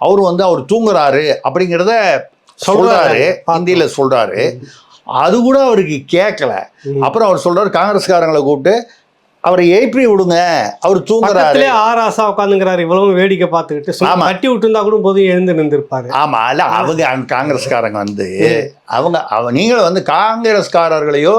அவர் வந்து அவர் தூங்குறாரு அப்படிங்கிறத சொல்கிறாரு, ஹிந்தியில் சொல்கிறாரு. அது கூட அவருக்கு கேட்கல. அப்புறம் அவர் சொல்கிறார், காங்கிரஸ்காரங்களை கூப்பிட்டு அவரை எழுப்பி விடுங்க, அவர் தூங்குறாரு. ஆராசா உட்காந்துங்கிறாரு, இவ்வளவு வேடிக்கை பார்த்துக்கிட்டு கட்டி விட்டுருந்தா கூட போதும் எழுந்து நின்றுருப்பாரு. ஆமா, இல்ல அவங்க காங்கிரஸ்காரங்க வந்து நீங்களும் வந்து காங்கிரஸ்காரர்களையோ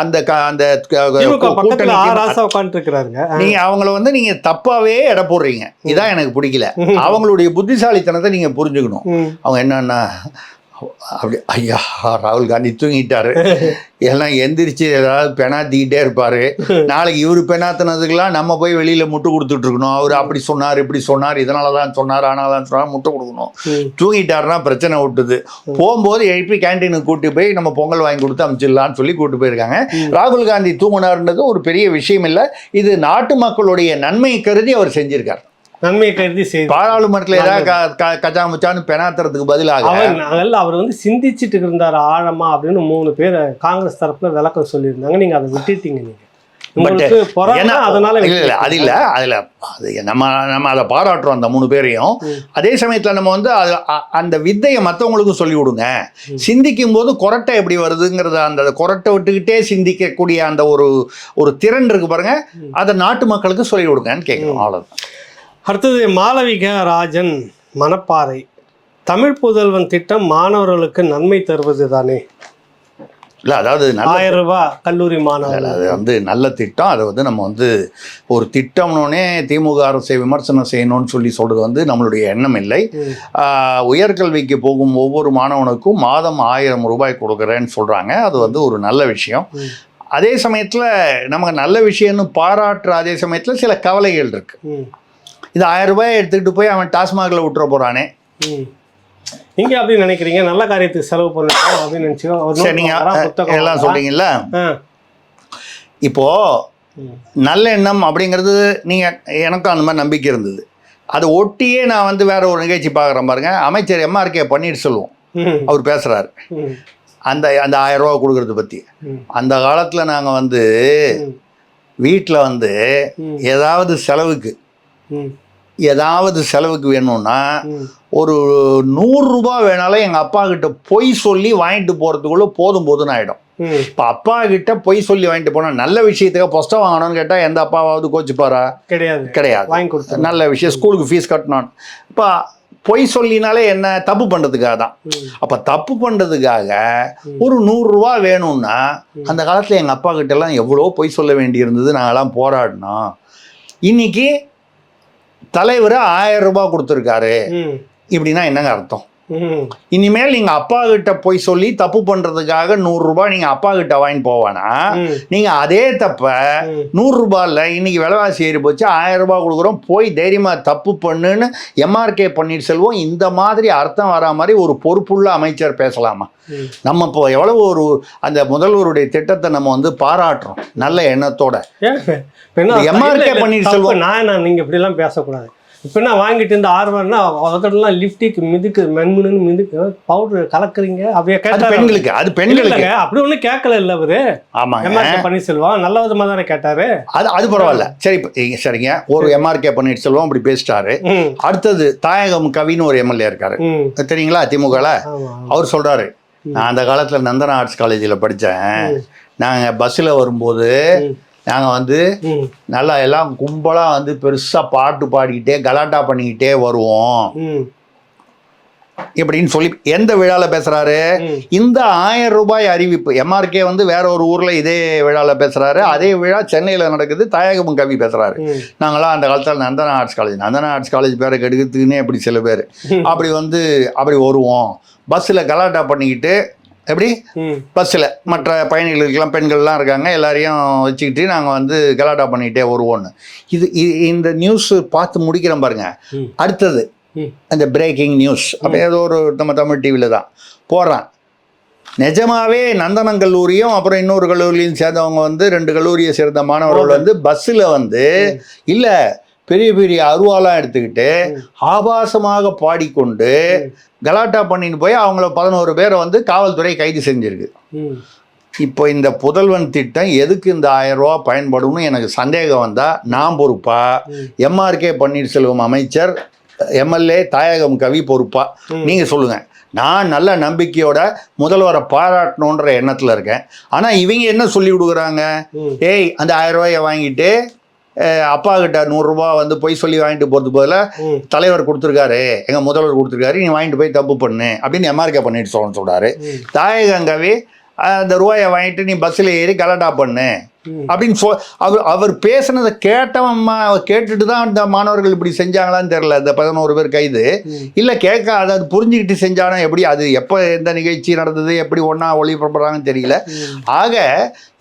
அந்த பக்கத்துல ஆராசா உட்காந்துட்டு இருக்கிறாருங்க. நீங்க அவங்கள வந்து நீங்க தப்பாவே எடை போடுறீங்க. இதான் எனக்கு பிடிக்கல. அவங்களுடைய புத்திசாலித்தனத்தை நீங்க புரிஞ்சுக்கணும். அவங்க என்னன்னா அப்படி ஐயா ராகுல் காந்தி தூங்கிட்டாரு, எல்லாம் எந்திரிச்சு ஏதாவது பெணாத்திக்கிட்டே இருப்பாரு. நாளைக்கு இவர் பெணாத்தினதுக்கெல்லாம் நம்ம போய் வெளியில முட்டு கொடுத்துட்டு இருக்கணும். அவர் அப்படி சொன்னார் இப்படி சொன்னார், இதனாலதான் சொன்னார் ஆனால்தான் சொன்னார், முட்டை கொடுக்கணும். தூங்கிட்டாருன்னா பிரச்சனை விட்டுது. போகும்போது எழுப்பி கேன்டீனுக்கு கூட்டி போய் நம்ம பொங்கல் வாங்கி கொடுத்து அனுப்பிச்சிடலான்னு சொல்லி கூட்டு போயிருக்காங்க. ராகுல் காந்தி தூங்கினார்ன்றது ஒரு பெரிய விஷயம் இல்லை. இது நாட்டு மக்களுடைய நன்மை கருதி அவர் செஞ்சிருக்கார். நன்மையை கருதி செய்து பாராளுமன்றத்தில் ஏதாவது கச்சா முச்சான்னு பெணாத்துறதுக்கு பதிலாக அவர் வந்து சிந்திச்சுட்டு இருந்தார் ஆழமா அப்படின்னு 3 பேர் காங்கிரஸ் தரப்புல விளக்கம் சொல்லியிருந்தாங்க. நீங்க அதை விட்டுட்டீங்க. நம்ம அதை பாராட்டுறோம் அந்த 3 பேரையும். அதே சமயத்துல நம்ம வந்து அந்த வித்தையை மற்றவங்களுக்கும் சொல்லி விடுங்க. சிந்திக்கும் போது கொரட்டை எப்படி வருதுங்கிறத அந்த கொரட்டை விட்டுக்கிட்டே சிந்திக்கக்கூடிய அந்த ஒரு திறன் இருக்கு பாருங்க, அதை நாட்டு மக்களுக்கு சொல்லி விடுங்கன்னு கேட்கணும். அவ்வளவுதான். அடுத்தது மாளவிகா ராஜன் மணப்பாறை. தமிழ் புதல்வன் திட்டம் மாணவர்களுக்கு நன்மை தருவது தானே? இல்லை, அதாவது 1000 ரூபாய் கல்லூரி மாணவர்கள், அது வந்து நல்ல திட்டம். அதை வந்து நம்ம வந்து ஒரு திட்டம்னோடனே திமுக அரசை விமர்சனம் செய்யணும்னு சொல்கிறது வந்து நம்மளுடைய எண்ணம் இல்லை. உயர்கல்விக்கு போகும் ஒவ்வொரு மாணவனுக்கும் மாதம் 1000 ரூபாய் கொடுக்குறேன்னு சொல்கிறாங்க. அது வந்து ஒரு நல்ல விஷயம். அதே சமயத்தில் நமக்கு நல்ல விஷயம்னு பாராட்டுற அதே சமயத்தில் சில கவலைகள் இருக்குது. இது 1000 ரூபாய் எடுத்துக்கிட்டு போய் அவன் டாஸ்மாகில் விட்டுற போகிறானே. நீங்க அப்படி நினைக்கிறீங்க? நல்ல காரியத்துக்கு செலவு பண்ணலாம் அப்படின்னு நினைச்சுக்கோ. எல்லாம் சொல்றீங்கல்ல. இப்போ நல்ல எண்ணம் அப்படிங்கிறது எனக்கும் அந்த மாதிரி நம்பிக்கை இருந்தது. அதை ஒட்டியே நான் வந்து வேற ஒரு நிகழ்ச்சி பார்க்குறேன் பாருங்க. அமைச்சர் MRK பன்னீர்செல்வம் அவர் பேசுறாரு அந்த 1000 ரூபா கொடுக்கறத பற்றி. அந்த காலத்தில் நாங்கள் வந்து வீட்டில் வந்து ஏதாவது செலவுக்கு வேணும்னா ஒரு 100 ரூபாய் வேணாலும் எங்கள் அப்பா கிட்ட பொய் சொல்லி வாங்கிட்டு போகிறதுக்குள்ள போதும்னு ஆகிடும். இப்போ அப்பா கிட்ட பொய் சொல்லி வாங்கிட்டு போனால் நல்ல விஷயத்துக்கு புஸ்தகம் வாங்கணும்னு கேட்டால் எந்த அப்பாவாவது கோச்சிப்பாரா? கிடையாது. வாங்கி கொடுத்து நல்ல விஷயம், ஸ்கூலுக்கு ஃபீஸ் கட்டணும். இப்போ பொய் சொல்லினாலே என்ன, தப்பு பண்ணுறதுக்காக தான். அப்போ தப்பு பண்ணுறதுக்காக ஒரு 100 ரூபா வேணும்னா அந்த காலத்தில் எங்கள் அப்பா கிட்டலாம் எவ்வளோ பொய் சொல்ல வேண்டி இருந்தது. நாங்கள்லாம் போராடினோம். இன்னைக்கு தலைவர் 1000 ரூபாய் கொடுத்துருக்காரு. இப்படின்னா என்னங்க அர்த்தம்? இனிமேல் நீங்க அப்பா கிட்ட போய் சொல்லி தப்பு பண்றதுக்காக 100 ரூபாய் நீங்க அப்பா கிட்ட வாங்கி போவானா, நீங்க அதே தப்ப 100 ரூபாயில இன்னைக்கு விலைவாசி ஏறி போச்சு 1000 ரூபாய் கொடுக்குறோம் போய் தைரியமா தப்பு பண்ணுன்னு MRK பன்னீர்செல்வம் இந்த மாதிரி அர்த்தம் வரா மாதிரி ஒரு பொறுப்புள்ள அமைச்சர் பேசலாமா? நம்ம இப்போ எவ்வளவு அந்த முதல்வருடைய திட்டத்தை நம்ம வந்து பாராட்டுறோம் நல்ல எண்ணத்தோட. MRK பன்னீர்செல்வம் நீங்க இப்படி எல்லாம் பேசக்கூடாது. இப்போ நான் வாங்கிட்டு இருந்த ஆர்வம்னா அதெல்லாம் லிப்டிக் மிதுக்கு மென்முன்னு மிதுக்கு பவுடர் கலக்குறீங்க அப்படியே கேட்டாரு. பெண்களுக்கு அப்படி ஒன்றும் கேட்கல இல்லை அவரு. ஆமாங்க, பன்னீர்செல்வம் நல்ல விதமா தானே கேட்டாரு. அது பரவாயில்ல. சரிங்க, ஒரு MRK பன்னீர்செல்வம் அப்படி பேசிட்டாரு. அடுத்தது தாயகம் கவின்னு ஒரு MLA இருக்காரு தெரியுங்களா, திமுகல. அவர் சொல்றாரு, நான் அந்த காலத்துல நந்தனா ஆர்ட்ஸ் காலேஜில் படித்தேன். நாங்கள் பஸ்ஸில் வரும்போது நாங்கள் வந்து நல்லா எல்லாம் கும்பலாக வந்து பெருசாக பாட்டு பாடிக்கிட்டே கலாட்டா பண்ணிக்கிட்டே வருவோம். இப்படின்னு சொல்லி எந்த விழாவில் பேசுகிறாரு? இந்த 1000 ரூபாய் அறிவிப்பு எம்ஆர்கே வந்து வேற ஒரு ஊரில் இதே விழாவில் பேசுகிறாரு. அதே விழா சென்னையில் நடக்குது. தாயகமும் கவி பேசுகிறாரு. நாங்களாம் அந்த காலத்தில் நந்தனா ஆர்ட்ஸ் காலேஜ் பேரை கெடுக்கிறதுக்குன்னே அப்படி சில பேர் அப்படி வந்து அப்படி வருவோம். பஸ்ஸில் கலாட்டா பண்ணிக்கிட்டு எப்படி பஸ்ஸில் மற்ற பயணிகளுக்கெல்லாம் பெண்கள்லாம் இருக்காங்க, எல்லாரையும் வச்சுக்கிட்டு நாங்கள் வந்து கலாட்டா பண்ணிக்கிட்டே வருவோன்னு. இந்த நியூஸ் பார்த்து முடிக்கிறோம் பாருங்க. அடுத்தது அந்த பிரேக்கிங் நியூஸ் அப்போ ஏதோ ஒரு நம்ம தமிழ் டிவியில் தான் போடுறான். நிஜமாவே நந்தனம் கல்லூரியும் அப்புறம் இன்னொரு கல்லூரியும் சேர்ந்தவங்க வந்து 2 கல்லூரியை சேர்ந்த மாணவர்கள் வந்து பஸ்ஸில் வந்து இல்லை பெரிய பெரிய அருவாலாம் எடுத்துக்கிட்டு ஆபாசமாக பாடிக்கொண்டு கலாட்டா பண்ணின்னு போய் அவங்கள 11 பேரை வந்து காவல்துறை கைது செஞ்சிருக்கு. இப்போ இந்த புதல்வன் திட்டம் எதுக்கு இந்த 1000 ரூபா பயன்படும்னு எனக்கு சந்தேகம் வந்தால் நான் பொறுப்பா, எம்ஆர்கே பன்னீர்செல்வம் அமைச்சர், எம்எல்ஏ தாயகம் கவி பொறுப்பா? நீங்கள் சொல்லுங்கள். நான் நல்ல நம்பிக்கையோட முதல்வரை பாராட்டணுன்ற எண்ணத்தில் இருக்கேன். ஆனால் இவங்க என்ன சொல்லி விடுக்குறாங்க? ஏய் அந்த 1000 ரூபாயை வாங்கிட்டு அப்பா கிட்ட 100 ரூபா வந்து போய் சொல்லி வாங்கிட்டு போகிறது பதிலாக தலைவர் கொடுத்துருக்காரு, எங்கள் முதல்வர் கொடுத்துருக்காரு, நீ வாங்கிட்டு போய் தப்பு பண்ணு அப்படின்னு எம்ஆர்கே பண்ணிட்டு சொல்கிறாரு. தாயகங்கவே அந்த ரூபாயை வாங்கிட்டு நீ பஸ்ஸில் ஏறி கலாட்டா பண்ணு அப்படின்னு அவர் பேசுனதை கேட்டுட்டு தான் அந்த மாணவர்கள் இப்படி செஞ்சாங்களான்னு தெரியல. இந்த 11 பேர் கைது இல்லை கேட்க அது புரிஞ்சுக்கிட்டு செஞ்சானா எப்படி? அது எப்போ எந்த நிகழ்ச்சி நடந்தது, எப்படி ஒன்றா ஒளிபரப்புறாங்கன்னு தெரியல. ஆக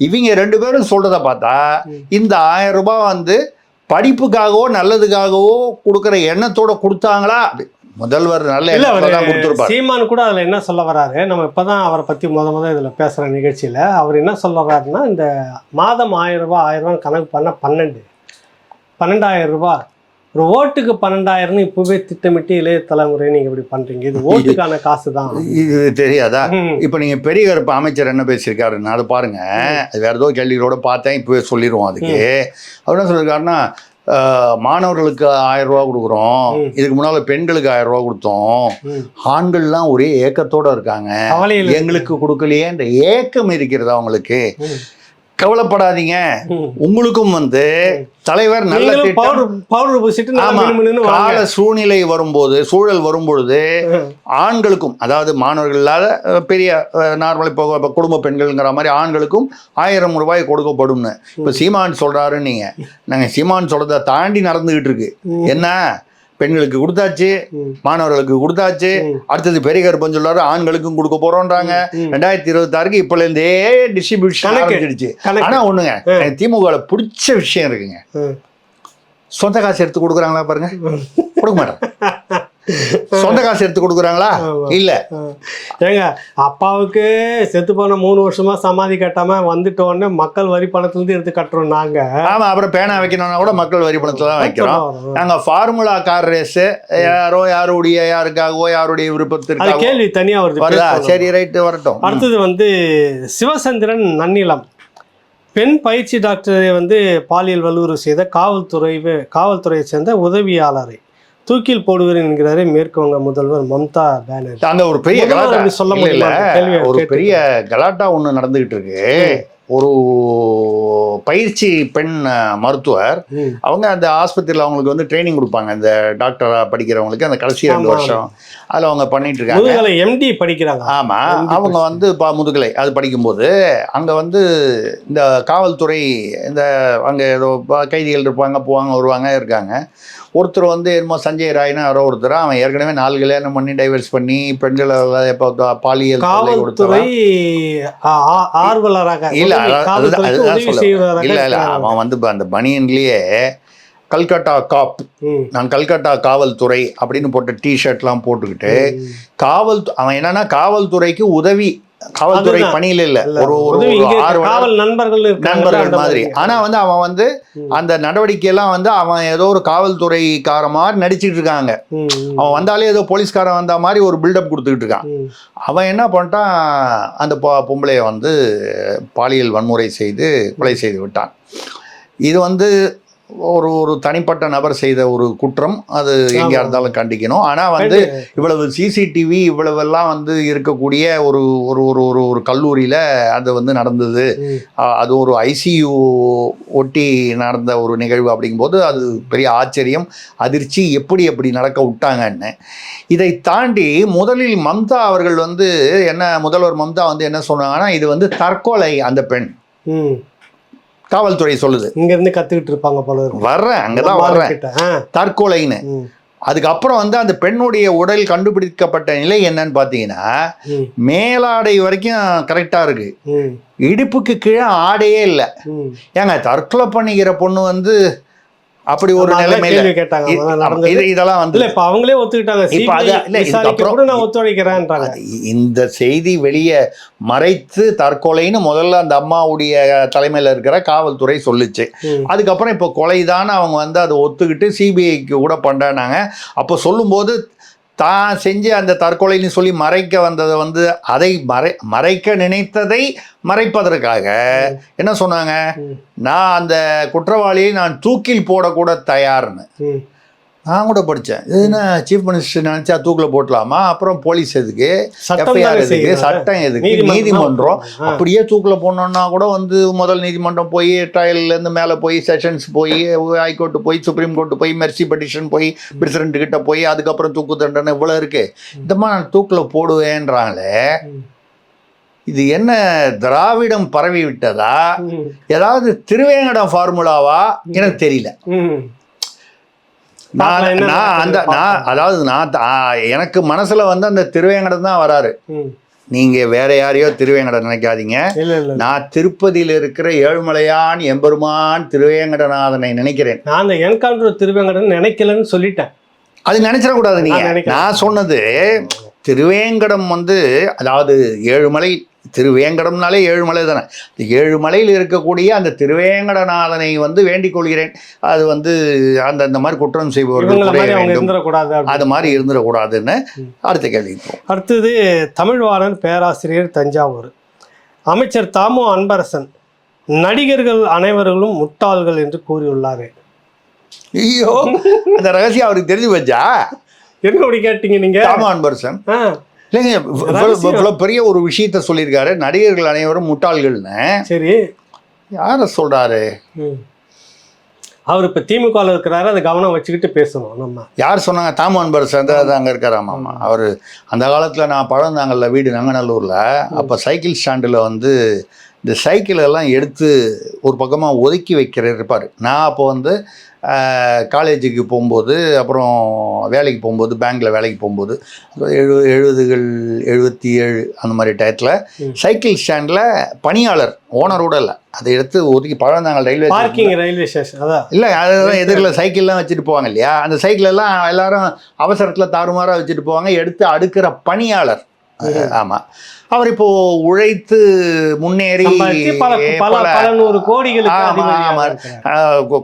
இவங்க 2 பேரும் சொல்கிறத பார்த்தா இந்த 1000 ரூபாய் வந்து படிப்புக்காகவோ நல்லதுக்காகவோ கொடுக்குற எண்ணத்தோட கொடுத்தாங்களா? முதல்வர் நல்ல சீமான் கூட அதில் என்ன சொல்ல வர்றாரு, நம்ம இப்போதான் அவரை பற்றி முத இதில் பேசுகிற நிகழ்ச்சியில் அவர் என்ன சொல்ல வர்றாருன்னா, இந்த மாதம் 1000 ரூபாய் கணக்கு பண்ண 12,000 ரூபாய் ஒரு ஓட்டுக்கு 12,000 இப்போவே திட்டமிட்டு இளைய தலைமுறை நீங்கள் இப்படி பண்ணுறீங்க, இது ஓட்டுக்கான காசு தான். இது தெரியாதா? இப்போ நீங்கள் பெரிய கருப்பு அமைச்சர் என்ன பேசியிருக்காருன்னு அதை பாருங்க. அது வேறு ஏதோ கேள்விகளோட பார்த்தேன், இப்போவே சொல்லிடுவோம். அதுக்கு அவர் என்ன சொல்லியிருக்காருன்னா, மாணவர்களுக்கு 1000 ரூபா கொடுக்குறோம், இதுக்கு முன்னால பெண்களுக்கு 1000 ரூபா கொடுத்தோம், ஆண்கள்லாம் ஒரே ஏக்கத்தோட இருக்காங்க, எங்களுக்கு கொடுக்கலையேன்ற ஏக்கம் இருக்கிறது அவங்களுக்கு. கவலைப்படாதீங்க, உங்களுக்கும் வந்து தலைவர் நல்ல கால சூழ்நிலை வரும்போது சூழல் வரும்பொழுது ஆண்களுக்கும், அதாவது மாணவர்கள் இல்லாத பெரிய நார்மலி இப்போ குடும்ப பெண்கள்ங்கிற மாதிரி ஆண்களுக்கும் 1000 ரூபாய் கொடுக்கப்படும்னு இப்போ சீமான் சொல்றாருன்னு. நாங்கள் சீமான் சொல்றதை தாண்டி நடந்துகிட்டு இருக்கு. என்ன பெண்களுக்கு கொடுத்தாச்சு, மாணவர்களுக்கு கொடுத்தாச்சு, அடுத்தது பெரிய கருப்பன் சொல்றாரு ஆண்களுக்கும் கொடுக்க போறோம்ன்றாங்க. 2026 இப்பல இருந்தே டிஸ்ட்ரிபியூஷன் ஆரம்பிச்சிடுச்சு. ஆனா ஒண்ணுங்க, திமுக பிடிச்ச விஷயம் இருக்குங்க, சொந்த காசு எடுத்து கொடுக்குறாங்களா பாருங்க? கொடுக்க மாட்டாங்க. சொந்த காசு எடுத்து கொடுக்குறாங்களா? இல்ல. ஏங்க அப்பாவுக்கு செத்து போன 3 வருஷமா சமாதி கட்டாம வந்துட்ட உடனே மக்கள் வரி பணத்துல இருந்து எடுத்து கட்டுறோம் நாங்க. ஆமா, அப்புறம் பேனா வைக்கணும்னா கூட மக்கள் வரி பணத்துல தான் வைக்கிறோம். நாங்க ஃபார்முலா கார் ரேஸ் யாருக்காகவோ யாருடைய விருப்பத்திற்காக கேள்வி தனியா வருது. சரி, ரைட்டு, வரட்டும். அடுத்தது வந்து சிவசந்திரன் நன்னிலம் பெண் பயிற்சி டாக்டரை வந்து பாலியல் வல்லுறவு செய்த காவல்துறையை சேர்ந்த உதவியாளரை தூக்கில் போடுவேன் என்கிறாரு மேற்கு வங்க முதல்வர் மம்தா பானர்ஜி. அங்க ஒரு பெரிய கலாட்டா சொல்ல முடியல, ஒரு பெரிய கலாட்டா ஒண்ணு நடந்துகிட்டு இருக்கு. ஒரு பயிற்சி பெண் மருத்துவர் அவங்க அந்த ஆஸ்பத்திரியில் அவங்களுக்கு வந்து ட்ரைனிங் கொடுப்பாங்க, இந்த டாக்டரா படிக்கிறவங்களுக்கு அந்த கடைசி 2 வருஷம் அதில் அவங்க பண்ணிட்டு இருக்காங்க. எம்டி படிக்கிறாங்க. ஆமாம், அவங்க வந்து முதுகலை அது படிக்கும்போது அங்கே வந்து இந்த காவல்துறை இந்த அங்கே ஏதோ கைதிகள் இருப்பாங்க, போவாங்க வருவாங்க இருக்காங்க. ஒருத்தர் வந்து என்னமோ சஞ்சய் ராய்னா யாரோ ஒருத்தர், அவன் ஏற்கனவே 4 கல்யாணம் பண்ணி டைவர்ஸ் பண்ணி பெண்களை பாலியல் காவல்துறை ஆர்வலராக இல்ல அவன் வந்து அந்த பனியன்லயே கல்கட்டா காப், நான் கல்கட்டா காவல்துறை அப்படின்னு போட்ட டிஷர்ட்லாம் போட்டுக்கிட்டு அவன் என்னன்னா காவல்துறைக்கு உதவி, காவல்துறை பணியில இல்ல, ஒரு நண்பர்கள் மாதிரி. ஆனா வந்து அவன் வந்து அந்த நடவடிக்கையெல்லாம் வந்து அவன் ஏதோ ஒரு காவல்துறைக்கார மாதிரி நடிச்சிட்டு இருக்காங்க. அவன் வந்தாலே ஏதோ போலீஸ்காரன் வந்த மாதிரி ஒரு பில்டப் கொடுத்துக்கிட்டு இருக்கான். அவன் என்ன பண்ணிட்டான், அந்த பொம்பளைய வந்து பாலியல் வன்முறை செய்து கொலை செய்து விட்டான். இது வந்து ஒரு ஒரு தனிப்பட்ட நபர் செய்த ஒரு குற்றம், அது எங்கேயா இருந்தாலும் கண்டிக்கணும். ஆனால் வந்து இவ்வளவு சிசிடிவி இவ்வளவெல்லாம் வந்து இருக்கக்கூடிய ஒரு ஒரு ஒரு ஒரு ஒரு கல்லூரியில் அது வந்து நடந்தது. அது ஒரு ஐசியூ ஒட்டி நடந்த ஒரு நிகழ்வு அப்படிங்கும்போது அது பெரிய ஆச்சரியம், அதிர்ச்சி, எப்படி நடக்க விட்டாங்கன்னு. இதை தாண்டி முதலில் மம்தா அவர்கள் வந்து முதல்வர் மம்தா வந்து என்ன சொன்னாங்கன்னா, இது வந்து தற்கொலை. அந்த பெண் காவல்துறை சொல்லுது, இங்க இருந்து கத்துக்கிட்டு இருப்பாங்க போல, வர்றேன் அங்கதான் வர்றேன், தற்கொலைன்னு. அதுக்கப்புறம் வந்து அந்த பெண்ணுடைய உடல் கண்டுபிடிக்கப்பட்ட நிலை என்னன்னு பாத்தீங்கன்னா, மேலாடை வரைக்கும் கரெக்டா இருக்கு, இடுப்புக்கு கீழே ஆடையே இல்லை. ஏங்க தற்கொலை பண்ணிக்கிற பொண்ணு வந்து அப்படி ஒரு நிலைமையில இதெல்லாம் வந்து இப்ப அவங்களே ஒத்துக்கிட்டாங்க, நான் ஒத்துழைக்கிறேன்றாங்க. இந்த செய்தி வெளியே மறைத்து தற்கொலைன்னு முதல்ல அந்த அம்மாவுடைய தலைமையில இருக்கிற காவல்துறை சொல்லுச்சு. அதுக்கப்புறம் இப்போ கொலைதான் அவங்க வந்து அதை ஒத்துக்கிட்டு சிபிஐக்கு கூட பண்றாங்க. அப்போ சொல்லும்போது தான் செஞ்சு அந்த தற்கொலைன்னு சொல்லி மறைக்க வந்ததை வந்து அதை மறைக்க நினைத்ததை மறைப்பதற்காக என்ன சொன்னாங்க, நான் அந்த குற்றவாளியை நான் தூக்கில் போடக்கூட தயார்னு. நான் கூட படித்தேன், இதுன்னா சீஃப் மினிஸ்டர் நினச்சா தூக்கில் போட்டலாமா, அப்புறம் போலீஸ் எதுக்கு, எஃப்ஐஆர் எதுக்கு, சட்டம் எதுக்கு, நீதிமன்றம். அப்படியே தூக்கில் போனோன்னா கூட வந்து முதல் நீதிமன்றம் போய் ட்ரையல்லேருந்து மேலே போய் செஷன்ஸ் போய் ஹைகோர்ட்டு போய் சுப்ரீம் கோர்ட்டு போய் மெர்சி பெட்டிஷன் போய் பிரசிடென்ட் கிட்ட போய் அதுக்கப்புறம் தூக்கு தண்டனை இவ்வளோ இருக்குது. இந்த மாதிரி நான் தூக்கில் போடுவேன்றாங்களே, இது என்ன திராவிடம் பரவி விட்டதா, ஏதாவது திருவேங்கடம் ஃபார்முலாவா எனக்கு தெரியல. எனக்கு மனசுல வந்து அந்த திருவேங்கடம் தான் வராரு. நீங்க வேற யாரையோ திருவேங்கடம் நினைக்காதீங்க. நான் திருப்பதியில் இருக்கிற ஏழுமலையான் எம்பெருமான் திருவேங்கடநாதனை நினைக்கிறேன். நான் அந்த என்கவுண்டர் திருவேங்கடம் நினைக்கலன்னு சொல்லிட்டேன். அது நினைச்சிடக்கூடாது. நீங்க நான் சொன்னது திருவேங்கடம் வந்து, அதாவது ஏழுமலை, திருவேங்கடம்னாலே ஏழுமலை தானே. ஏழுமலையில் இருக்கக்கூடிய அந்த திருவேங்கடநாதனை வந்து வேண்டிக் கொள்கிறேன். அது வந்து அந்த மாதிரி குற்றம் செய்பவர்கள் அது மாதிரி இருந்துடக்கூடாதுன்னு. அடுத்த கேள்வி. அடுத்தது தமிழ்வாணன் பேராசிரியர், தஞ்சாவூர். அமைச்சர் தாமோ அன்பரசன் நடிகர்கள் அனைவர்களும் முட்டாள்கள் என்று கூறியுள்ளாரு. ஐயோ, அந்த ரகசியம் அவருக்கு தெரிஞ்சு வச்சா என்ன அப்படி கேட்டீங்க நீங்க? தாமோ அன்பரசன் இல்லைங்க, இவ்வளோ பெரிய ஒரு விஷயத்த சொல்லியிருக்காரு, நடிகர்கள் அனைவரும் முட்டாள்கள்னு. சரி, யாரை சொல்றாரு அவர்? இப்போ திமுகவில் இருக்கிறாரு, அதை கவனம் வச்சுக்கிட்டு பேசணும். நம்ம யார் சொன்னாங்க? தாமோ அன்பரசன் அங்கே இருக்காராமாம்மா. அவர் அந்த காலத்தில் நான் பழந்தாங்கல்ல வீடு நங்கநல்லூரில், அப்போ சைக்கிள் ஸ்டாண்டில் வந்து இந்த சைக்கிள் எல்லாம் எடுத்து ஒரு பக்கமாக ஒதுக்கி இருப்பார். நான் அப்போ வந்து காலேஜுக்கு போகும்போது, அப்புறம் வேலைக்கு போகும்போது, பேங்க்கில் வேலைக்கு போகும்போது 70கள் 77 அந்த மாதிரி டயத்தில் சைக்கிள் ஸ்டாண்டில் பணியாளர், ஓனரோட இல்லை, அதை எடுத்து ஒதுக்கி பழந்தாங்கல் ரயில்வே ஸ்டேஷன் இல்லை, அதெல்லாம் எதிரில் சைக்கிள்லாம் வச்சுட்டு போவாங்க இல்லையா, அந்த சைக்கிளெல்லாம் எல்லாரும் அவசரத்தில் தாறுமாறாக வச்சுட்டு போவாங்க, எடுத்து அடுக்கிற பணியாளர். ஆமாம், அவர் இப்போ உழைத்து முன்னேறி பல நூறு கோடிகளுக்கு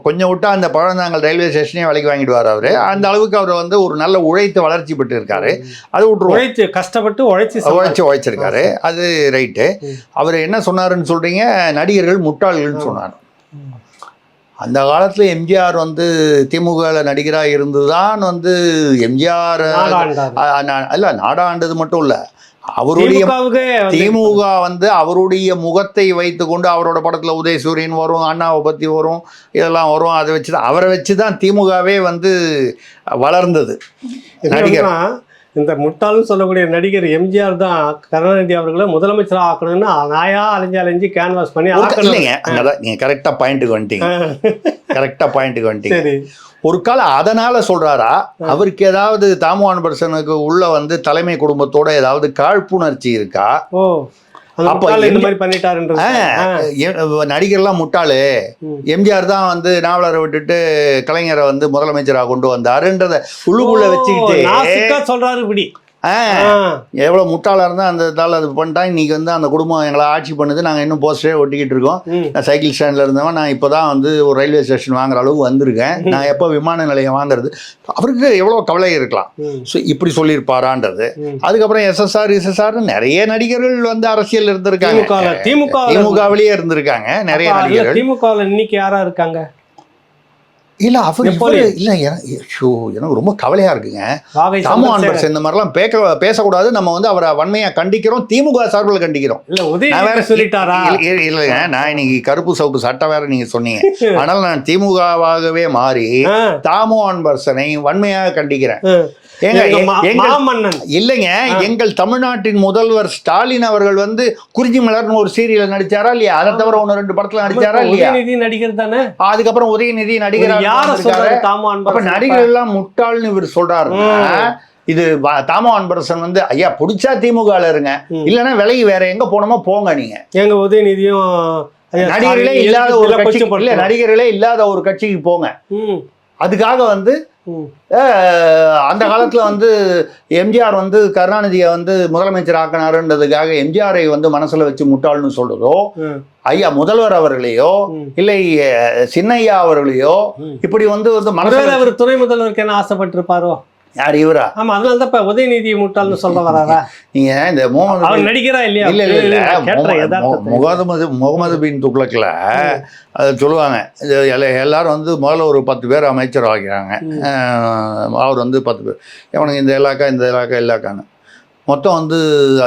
கொஞ்சம் விட்டா அந்த பழந்தாங்கல் ரயில்வே ஸ்டேஷனே விலைக்கு வாங்கிடுவார் அவரு. அந்த அளவுக்கு அவர் வந்து ஒரு நல்ல உழைத்து வளர்ச்சி பெற்று இருக்காரு. அது விட்டு கஷ்டப்பட்டு உழைச்சிருக்காரு. அது ரைட்டு. அவர் என்ன சொன்னாருன்னு சொல்றீங்க, நடிகர்கள் முட்டாள்கள்னு சொன்னார். அந்த காலத்தில் எம்ஜிஆர் வந்து திமுகவில் நடிகராக இருந்துதான் வந்து எம்ஜிஆர் இல்லை நாடாண்டது மட்டும் இல்லை, அவருடைய திமுக வந்து அவருடைய முகத்தை வைத்து கொண்டு அவரோட படத்தில் உதயசூரியன் வரும், அண்ணாவை பற்றி வரும், இதெல்லாம் வரும். அதை வச்சு தான் அவரை வச்சு தான் திமுகவே வந்து வளர்ந்தது. நடிகர் இந்த முட்டாள்னு சொல்லக்கூடிய நடிகர் எம்ஜிஆர் தான் கருணாநிதி அவர்களை முதலமைச்சராக ஆக்கணும்னு நாயா அலைஞ்சு கேன்வாஸ் பண்ணி இல்லைங்க. அங்கதான் நீங்க கரெக்டா பாயிண்ட்டுக்கு வந்துட்டீங்க. ஒரு காலம் அதனால சொல்றாரா, அவருக்கு ஏதாவது தாமோ அன்பரசனுக்கு உள்ள வந்து தலைமை குடும்பத்தோட ஏதாவது காழ்ப்புணர்ச்சி இருக்கா? நடிகர்லாம் முட்டாளு, எம்ஜிஆர் தான் வந்து நாவலரை விட்டுட்டு கலைஞரை வந்து முதலமைச்சராக கொண்டு வந்தாருன்றத உள்ளுக்குள்ள வச்சுக்கிட்டு சொல்றாரு. இப்படி எவ்வளோ முட்டாளாக இருந்தால் அந்த இதால் அது பண்ணிட்டாங்க. இன்றைக்கி வந்து அந்த குடும்பம் எங்களை ஆட்சி பண்ணுது, நாங்கள் இன்னும் போஸ்டரே ஒட்டிக்கிட்டு இருக்கோம். நான் சைக்கிள் ஸ்டாண்டில் இருந்தவன், நான் இப்போ தான் வந்து ஒரு ரயில்வே ஸ்டேஷன் வாங்குற அளவுக்கு வந்திருக்கேன், நான் எப்போ விமான நிலையம் வாங்குறது. அவருக்கு எவ்வளோ கவலை இருக்கலாம். ஸோ இப்படி சொல்லியிருப்பாரான்றது. அதுக்கப்புறம் எஸ்எஸ்ஆர் நிறைய நடிகர்கள் வந்து அரசியல் இருந்திருக்காங்க, திமுகவிலேயே இருந்திருக்காங்க நிறைய நடிகர்கள். திமுகவில் இன்னைக்கு யாரா இருக்காங்க? இல்ல அவர் இல்ல எனக்கு ரொம்ப கவலையா இருக்குங்க. தாமோ அன்பரசன் இந்த மாதிரிலாம் பேசக்கூடாது. நம்ம வந்து அவரை வன்மையா கண்டிக்கிறோம், திமுக சார்பில் கண்டிக்கிறோம். இல்லைங்க, நான் இன்னைக்கு கருப்பு சவுப்பு சட்டை வேற நீங்க சொன்னீங்க. ஆனால் நான் திமுகவாகவே மாறி தாமோ அன்பரசனை வன்மையாக கண்டிக்கிறேன். இல்லைங்க, எங்கள் தமிழ்நாட்டின் முதல்வர் ஸ்டாலின் அவர்கள் வந்து குறிஞ்சி மலர்னு ஒரு சீரியல் நடிச்சாரா இல்லையா? அதை தவிர 1-2 படத்துல நடிச்சாரா இல்லையா? நடிகர் தானே. அதுக்கப்புறம் உதயநிதி நடிகர். நடிகர் எல்லாம் முட்டாள்னு இவர் சொல்றாருன்னா, இது தாமோ அன்பரசன் வந்து ஐயா பிடிச்சா திமுகல இருங்க, இல்லைன்னா விலகி வேற எங்க போனோமோ போங்க. நீங்க எங்க உதயநிதியும் நடிகர்களே இல்லாத ஒரு கட்சி இல்ல, நடிகர்களே இல்லாத ஒரு கட்சிக்கு போங்க. அதுக்காக வந்து அந்த காலத்துல வந்து எம்ஜிஆர் வந்து கருணாநிதியை வந்து முதலமைச்சர் ஆக்கினாருன்றதுக்காக எம்ஜிஆரை வந்து மனசுல வச்சு முட்டாள்னு சொல்றதோ, ஐயா முதல்வர் அவர்களையோ இல்லை சின்னையா அவர்களையோ இப்படி வந்து மனசுல அவர் துணை முதல்வருக்கு என்ன ஆசைப்பட்டிருப்பாரோ? யார் இவரா? ஆமா, அதனால தான் இப்ப உதயநிதி முட்டாள்னு சொல்ல வராரா? நீங்க இந்த நடிகரா இல்லையா? இல்ல முகமது பின் துக்ளக்ல அதை சொல்லுவாங்க, எல்லாரும் வந்து முதல்ல ஒரு 10 பேர் அமைச்சர் ஆகிறாங்க. அவர் வந்து 10 பேர், இவனுக்கு இந்த இலாக்கான்னு மொத்தம் வந்து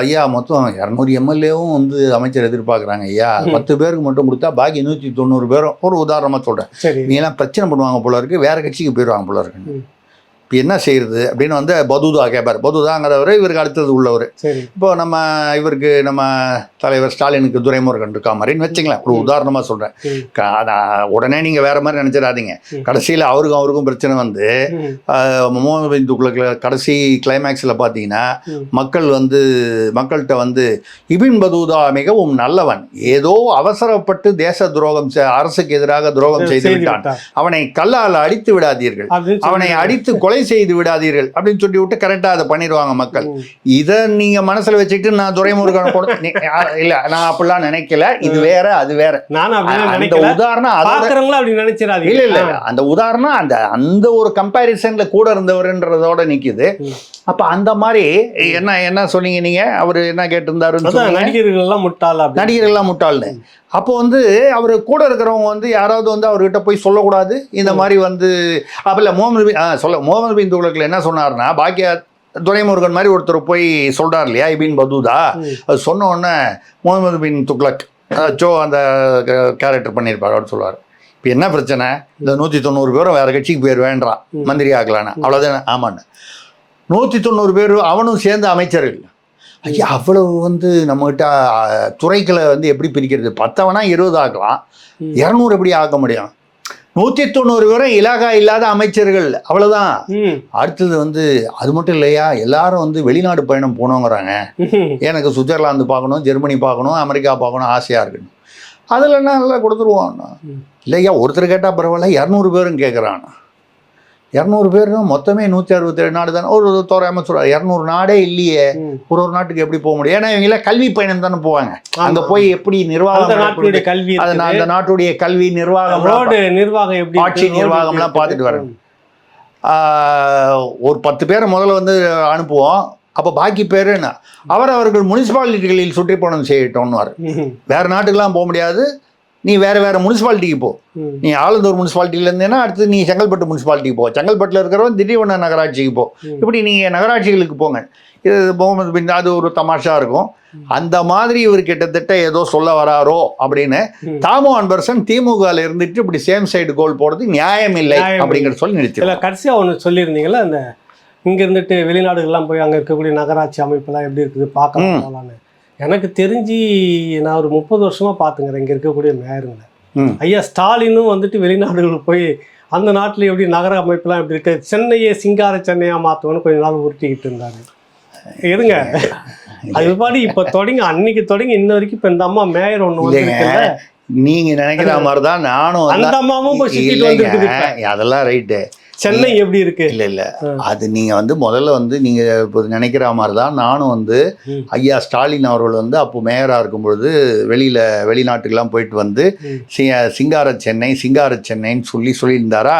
ஐயா மொத்தம் 200 எம்எல்ஏவும் வந்து அமைச்சர் எதிர்பார்க்குறாங்க. ஐயா 10 பேருக்கு மட்டும் கொடுத்தா பாக்கி 190 பேரும், ஒரு உதாரணமாக சொல்கிறேன், நீ எல்லாம் பிரச்சனை பண்ணுவாங்க போல இருக்கு, வேற கட்சிக்கு போயிடுவாங்க போல இருக்கு. இப்போ என்ன செய்யறது அப்படின்னு வந்து பதுதா கேட்பார். பதுதாங்கிறவர் இவருக்கு அடுத்தது உள்ளவர். இப்போ இவருக்கு நம்ம தலைவர் ஸ்டாலினுக்கு துரைமுருகன் இருக்கா மாதிரின்னு வச்சுங்களேன், ஒரு உதாரணமாக சொல்கிறேன். உடனே நீங்கள் வேற மாதிரி நினச்சிடாதீங்க. கடைசியில் அவருக்கும் பிரச்சனை வந்து முகமது பின் துக்ளக்ல கடைசி கிளைமேக்ஸில் பார்த்தீங்கன்னா மக்கள்கிட்ட வந்து இபின் பதூதா மிகவும் நல்லவன், ஏதோ அவசரப்பட்டு தேச துரோகம் அரசுக்கு எதிராக துரோகம் செய்து விட்டான், அவனை கல்லால் அடித்து விடாதீர்கள், அவனை அடித்து கொலை செய்து விடாதீர்கள் அப்படின்னு சொல்லி விட்டு கரெக்டா அதை பண்ணிடுவாங்க மக்கள். இதை நீங்க மனசுல வச்சுக்கிட்டு நான் துரைமுருகன் கூட இல்ல, நான் அப்படிலாம் நினைக்கல, இது வேற அது வேற. அந்த உதாரணம் இல்ல இல்ல, அந்த உதாரணம் அந்த ஒரு கம்பேரிசன்ல கூட இருந்தவர்ன்றதோட நிக்குது. அப்ப அந்த மாதிரி என்ன சொன்னீங்க நீங்க? அவரு என்ன கேட்டிருந்தாரு? நடிகர்கள்லாம் முட்டாள்னு. அப்போ வந்து அவர் கூட இருக்கிறவங்க வந்து யாராவது வந்து அவர்கிட்ட போய் சொல்லக்கூடாது இந்த மாதிரி வந்து அப்பல முகமது பின் துக்ளக்ல என்ன சொன்னார்னா, பாக்கியா துரைமுருகன் மாதிரி ஒருத்தர் போய் சொல்றார் இல்லையா இபின் பதூதா, அது சொன்ன உடனே முகமது பின் துக்ளக் அந்த கேரக்டர் பண்ணியிருப்பார். அவர் சொல்லுவார், இப்போ என்ன பிரச்சனை, இந்த 190 பேரும் வேற கட்சிக்கு பேர் வேண்டாம், மந்திரி ஆகலான்னு, அவ்வளோதானே? ஆமாண்ணே, 190 பேர் அவனும் சேர்ந்து அமைச்சர்கள். ஐயா அவ்வளவு வந்து நம்மகிட்ட துறைகளை வந்து எப்படி பிரிக்கிறது? 10 20 ஆக்கலாம், 200 எப்படி ஆக்க முடியும்? 190 பேரும் இலாகா இல்லாத அமைச்சர்கள், அவ்வளவுதான். அடுத்தது வந்து அது மட்டும் இல்லையா, எல்லாரும் வந்து வெளிநாடு பயணம் போனோங்கிறாங்க. எனக்கு சுவிட்சர்லாந்து பார்க்கணும், ஜெர்மனி பார்க்கணும், அமெரிக்கா பார்க்கணும் ஆசையா இருக்குன்னு. அதில் என்ன நல்லா கொடுத்துருவான் இல்லையா? ஒருத்தர் கேட்டால் பரவாயில்ல, 200 பேரும் கேட்குறான். 200 பேரும் மொத்தமே 167 நாடு தானே. ஒரு தோராயமாக சொல்கிறார், 200 நாடே இல்லையே, ஒரு நாட்டுக்கு எப்படி போக முடியும்? ஏன்னா இவங்களாம் கல்வி பயணம் தானே போவாங்க. அங்கே போய் எப்படி நிர்வாகம், கல்வி, அந்த நாட்டுடைய கல்வி நிர்வாகம் எப்படி, ஆட்சி நிர்வாகம்லாம் பார்த்துட்டு வரேன். ஒரு 10 பேரை முதல்ல வந்து அனுப்புவோம். அப்போ பாக்கி பேர் என்ன, அவர்கள் முனிசிபாலிட்டிகளில் சுற்றுப்பயணம் செய்யட்டோம்னு வேற நாட்டுக்கெல்லாம் போக முடியாது. நீ வேற முனிசிபாலிட்டிக்கு போ. நீ ஆலந்தூர் முனிசிபாலிட்டியில இருந்தேன்னா அடுத்து நீ செங்கல்பட்டு முனிசிபாலிட்டிக்கு போ, செங்கல்பட்டுல இருக்கிறவன் திண்டிவனம் நகராட்சிக்கு போ, இப்படி நீங்க நகராட்சிகளுக்கு போங்க. இது முகமது பின், அது ஒரு தமாஷா இருக்கும். அந்த மாதிரி இவர் கிட்டத்தட்ட ஏதோ சொல்ல வராரோ அப்படின்னு தாமோ அன்பரசன் திமுகல இருந்துட்டு இப்படி சேம் சைடு கோல் போடுறது நியாயம் இல்லை அப்படிங்கிற சொல்லி நிறுத்தி. கடைசியா ஒன்று சொல்லியிருந்தீங்களா, அந்த இங்க இருந்துட்டு வெளிநாடுகள்லாம் போய் அங்க இருக்கக்கூடிய நகராட்சி அமைப்பெல்லாம் எப்படி இருக்குது பார்க்கலாம்னு. எனக்கு தெரிஞ்சு நான் ஒரு 30 வருஷமா பார்த்துங்கிறேன் இங்கே இருக்கக்கூடிய மேயருங்களை. ஐயா ஸ்டாலினும் வந்துட்டு வெளிநாடுகளுக்கு போய் அந்த நாட்டில் எப்படி நகர அமைப்புலாம் எப்படி இருக்கு, சென்னையை சிங்கார சென்னையாக மாற்றுவோன்னு கொஞ்ச நாள் உருட்டிக்கிட்டு இருந்தாங்க. இருங்க, அது பாடி இப்போ தொடங்கி அன்னைக்கு தொடங்கி இன்ன வரைக்கும் இப்போ இந்த அம்மா மேயர் ஒன்று வந்து நீங்க நினைக்கிற மாதிரி தான் நானும் அந்த அம்மாவும் போய் சுற்றிட்டு வந்துருக்குது. அதெல்லாம் ரைட்டு. சென்னை எப்படி இருக்கு? இல்ல அது நீங்க வந்து முதல்ல வந்து நீங்க இப்போ நினைக்கிற மாதிரி தான் நானும் வந்து ஐயா ஸ்டாலின் அவர்கள் வந்து அப்போ மேயரா இருக்கும் பொழுது வெளிநாட்டுக்கெல்லாம் போயிட்டு வந்து சிங்கார சென்னைன்னு சொல்லியிருந்தாரா.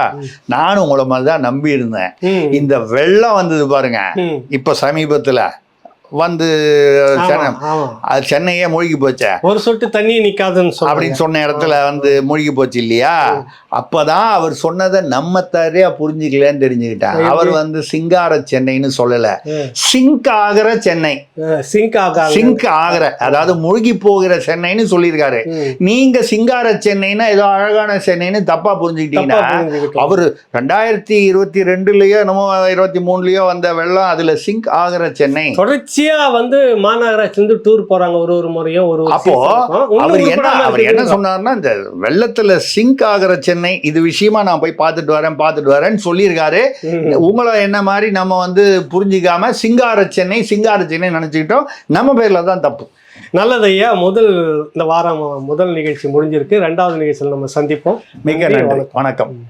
நானும் உங்களை மாதிரி தான் நம்பி இருந்தேன். இந்த வெள்ளம் வந்தது பாருங்க இப்ப சமீபத்துல வந்து அது சென்னையே மூழ்கி போச்சே, ஒரு சொட்டு தண்ணி நிக்காதுன்னு அப்படின்னு சொன்ன இடத்துல வந்து மூழ்கி போச்சு இல்லையா. அப்பதான் அவர் சொன்னதை நம்ம சரியா புரிஞ்சுக்கலன்னு தெரிஞ்சுக்கிட்டாங்க. அவர் வந்து சிங்கார சென்னைன்னு சொல்லல, சிங்க் ஆகிற சென்னை, சிங்க் ஆகிற அதாவது மூழ்கி போகிற சென்னைன்னு சொல்லியிருக்காரு. நீங்க சிங்கார சென்னைன்னா ஏதோ அழகான சென்னைன்னு தப்பா புரிஞ்சுக்கிட்டீங்கன்னா, அவரு 2022லயோ என்னமோ 23லயோ வந்த வெள்ளம் அதுல சிங்க் ஆகிற சென்னை. தொடர்ச்சியா வந்து மாநகராட்சி இருந்து டூர் போறாங்க ஒரு முறையும் ஒரு. அப்போ அவர் என்ன சொன்னார்னா, இந்த வெள்ளத்துல சிங்க் ஆகிற சென்னை இது விஷயமா நான் போய் பார்த்துட்டு வரேன்னு சொல்லியிருக்காரு. உங்களை என்ன மாதிரி நம்ம வந்து புரிஞ்சிக்காம சிங்கார சென்னை நினைச்சுக்கிட்டோம். நம்ம பேர்ல தான் தப்பு. நல்லது ஐயா. இந்த வாரம் முதல் நிகழ்ச்சி முடிஞ்சிருக்கு. 2வது நிகழ்ச்சியில் நம்ம சந்திப்போம். மிக நன்றி. வணக்கம்.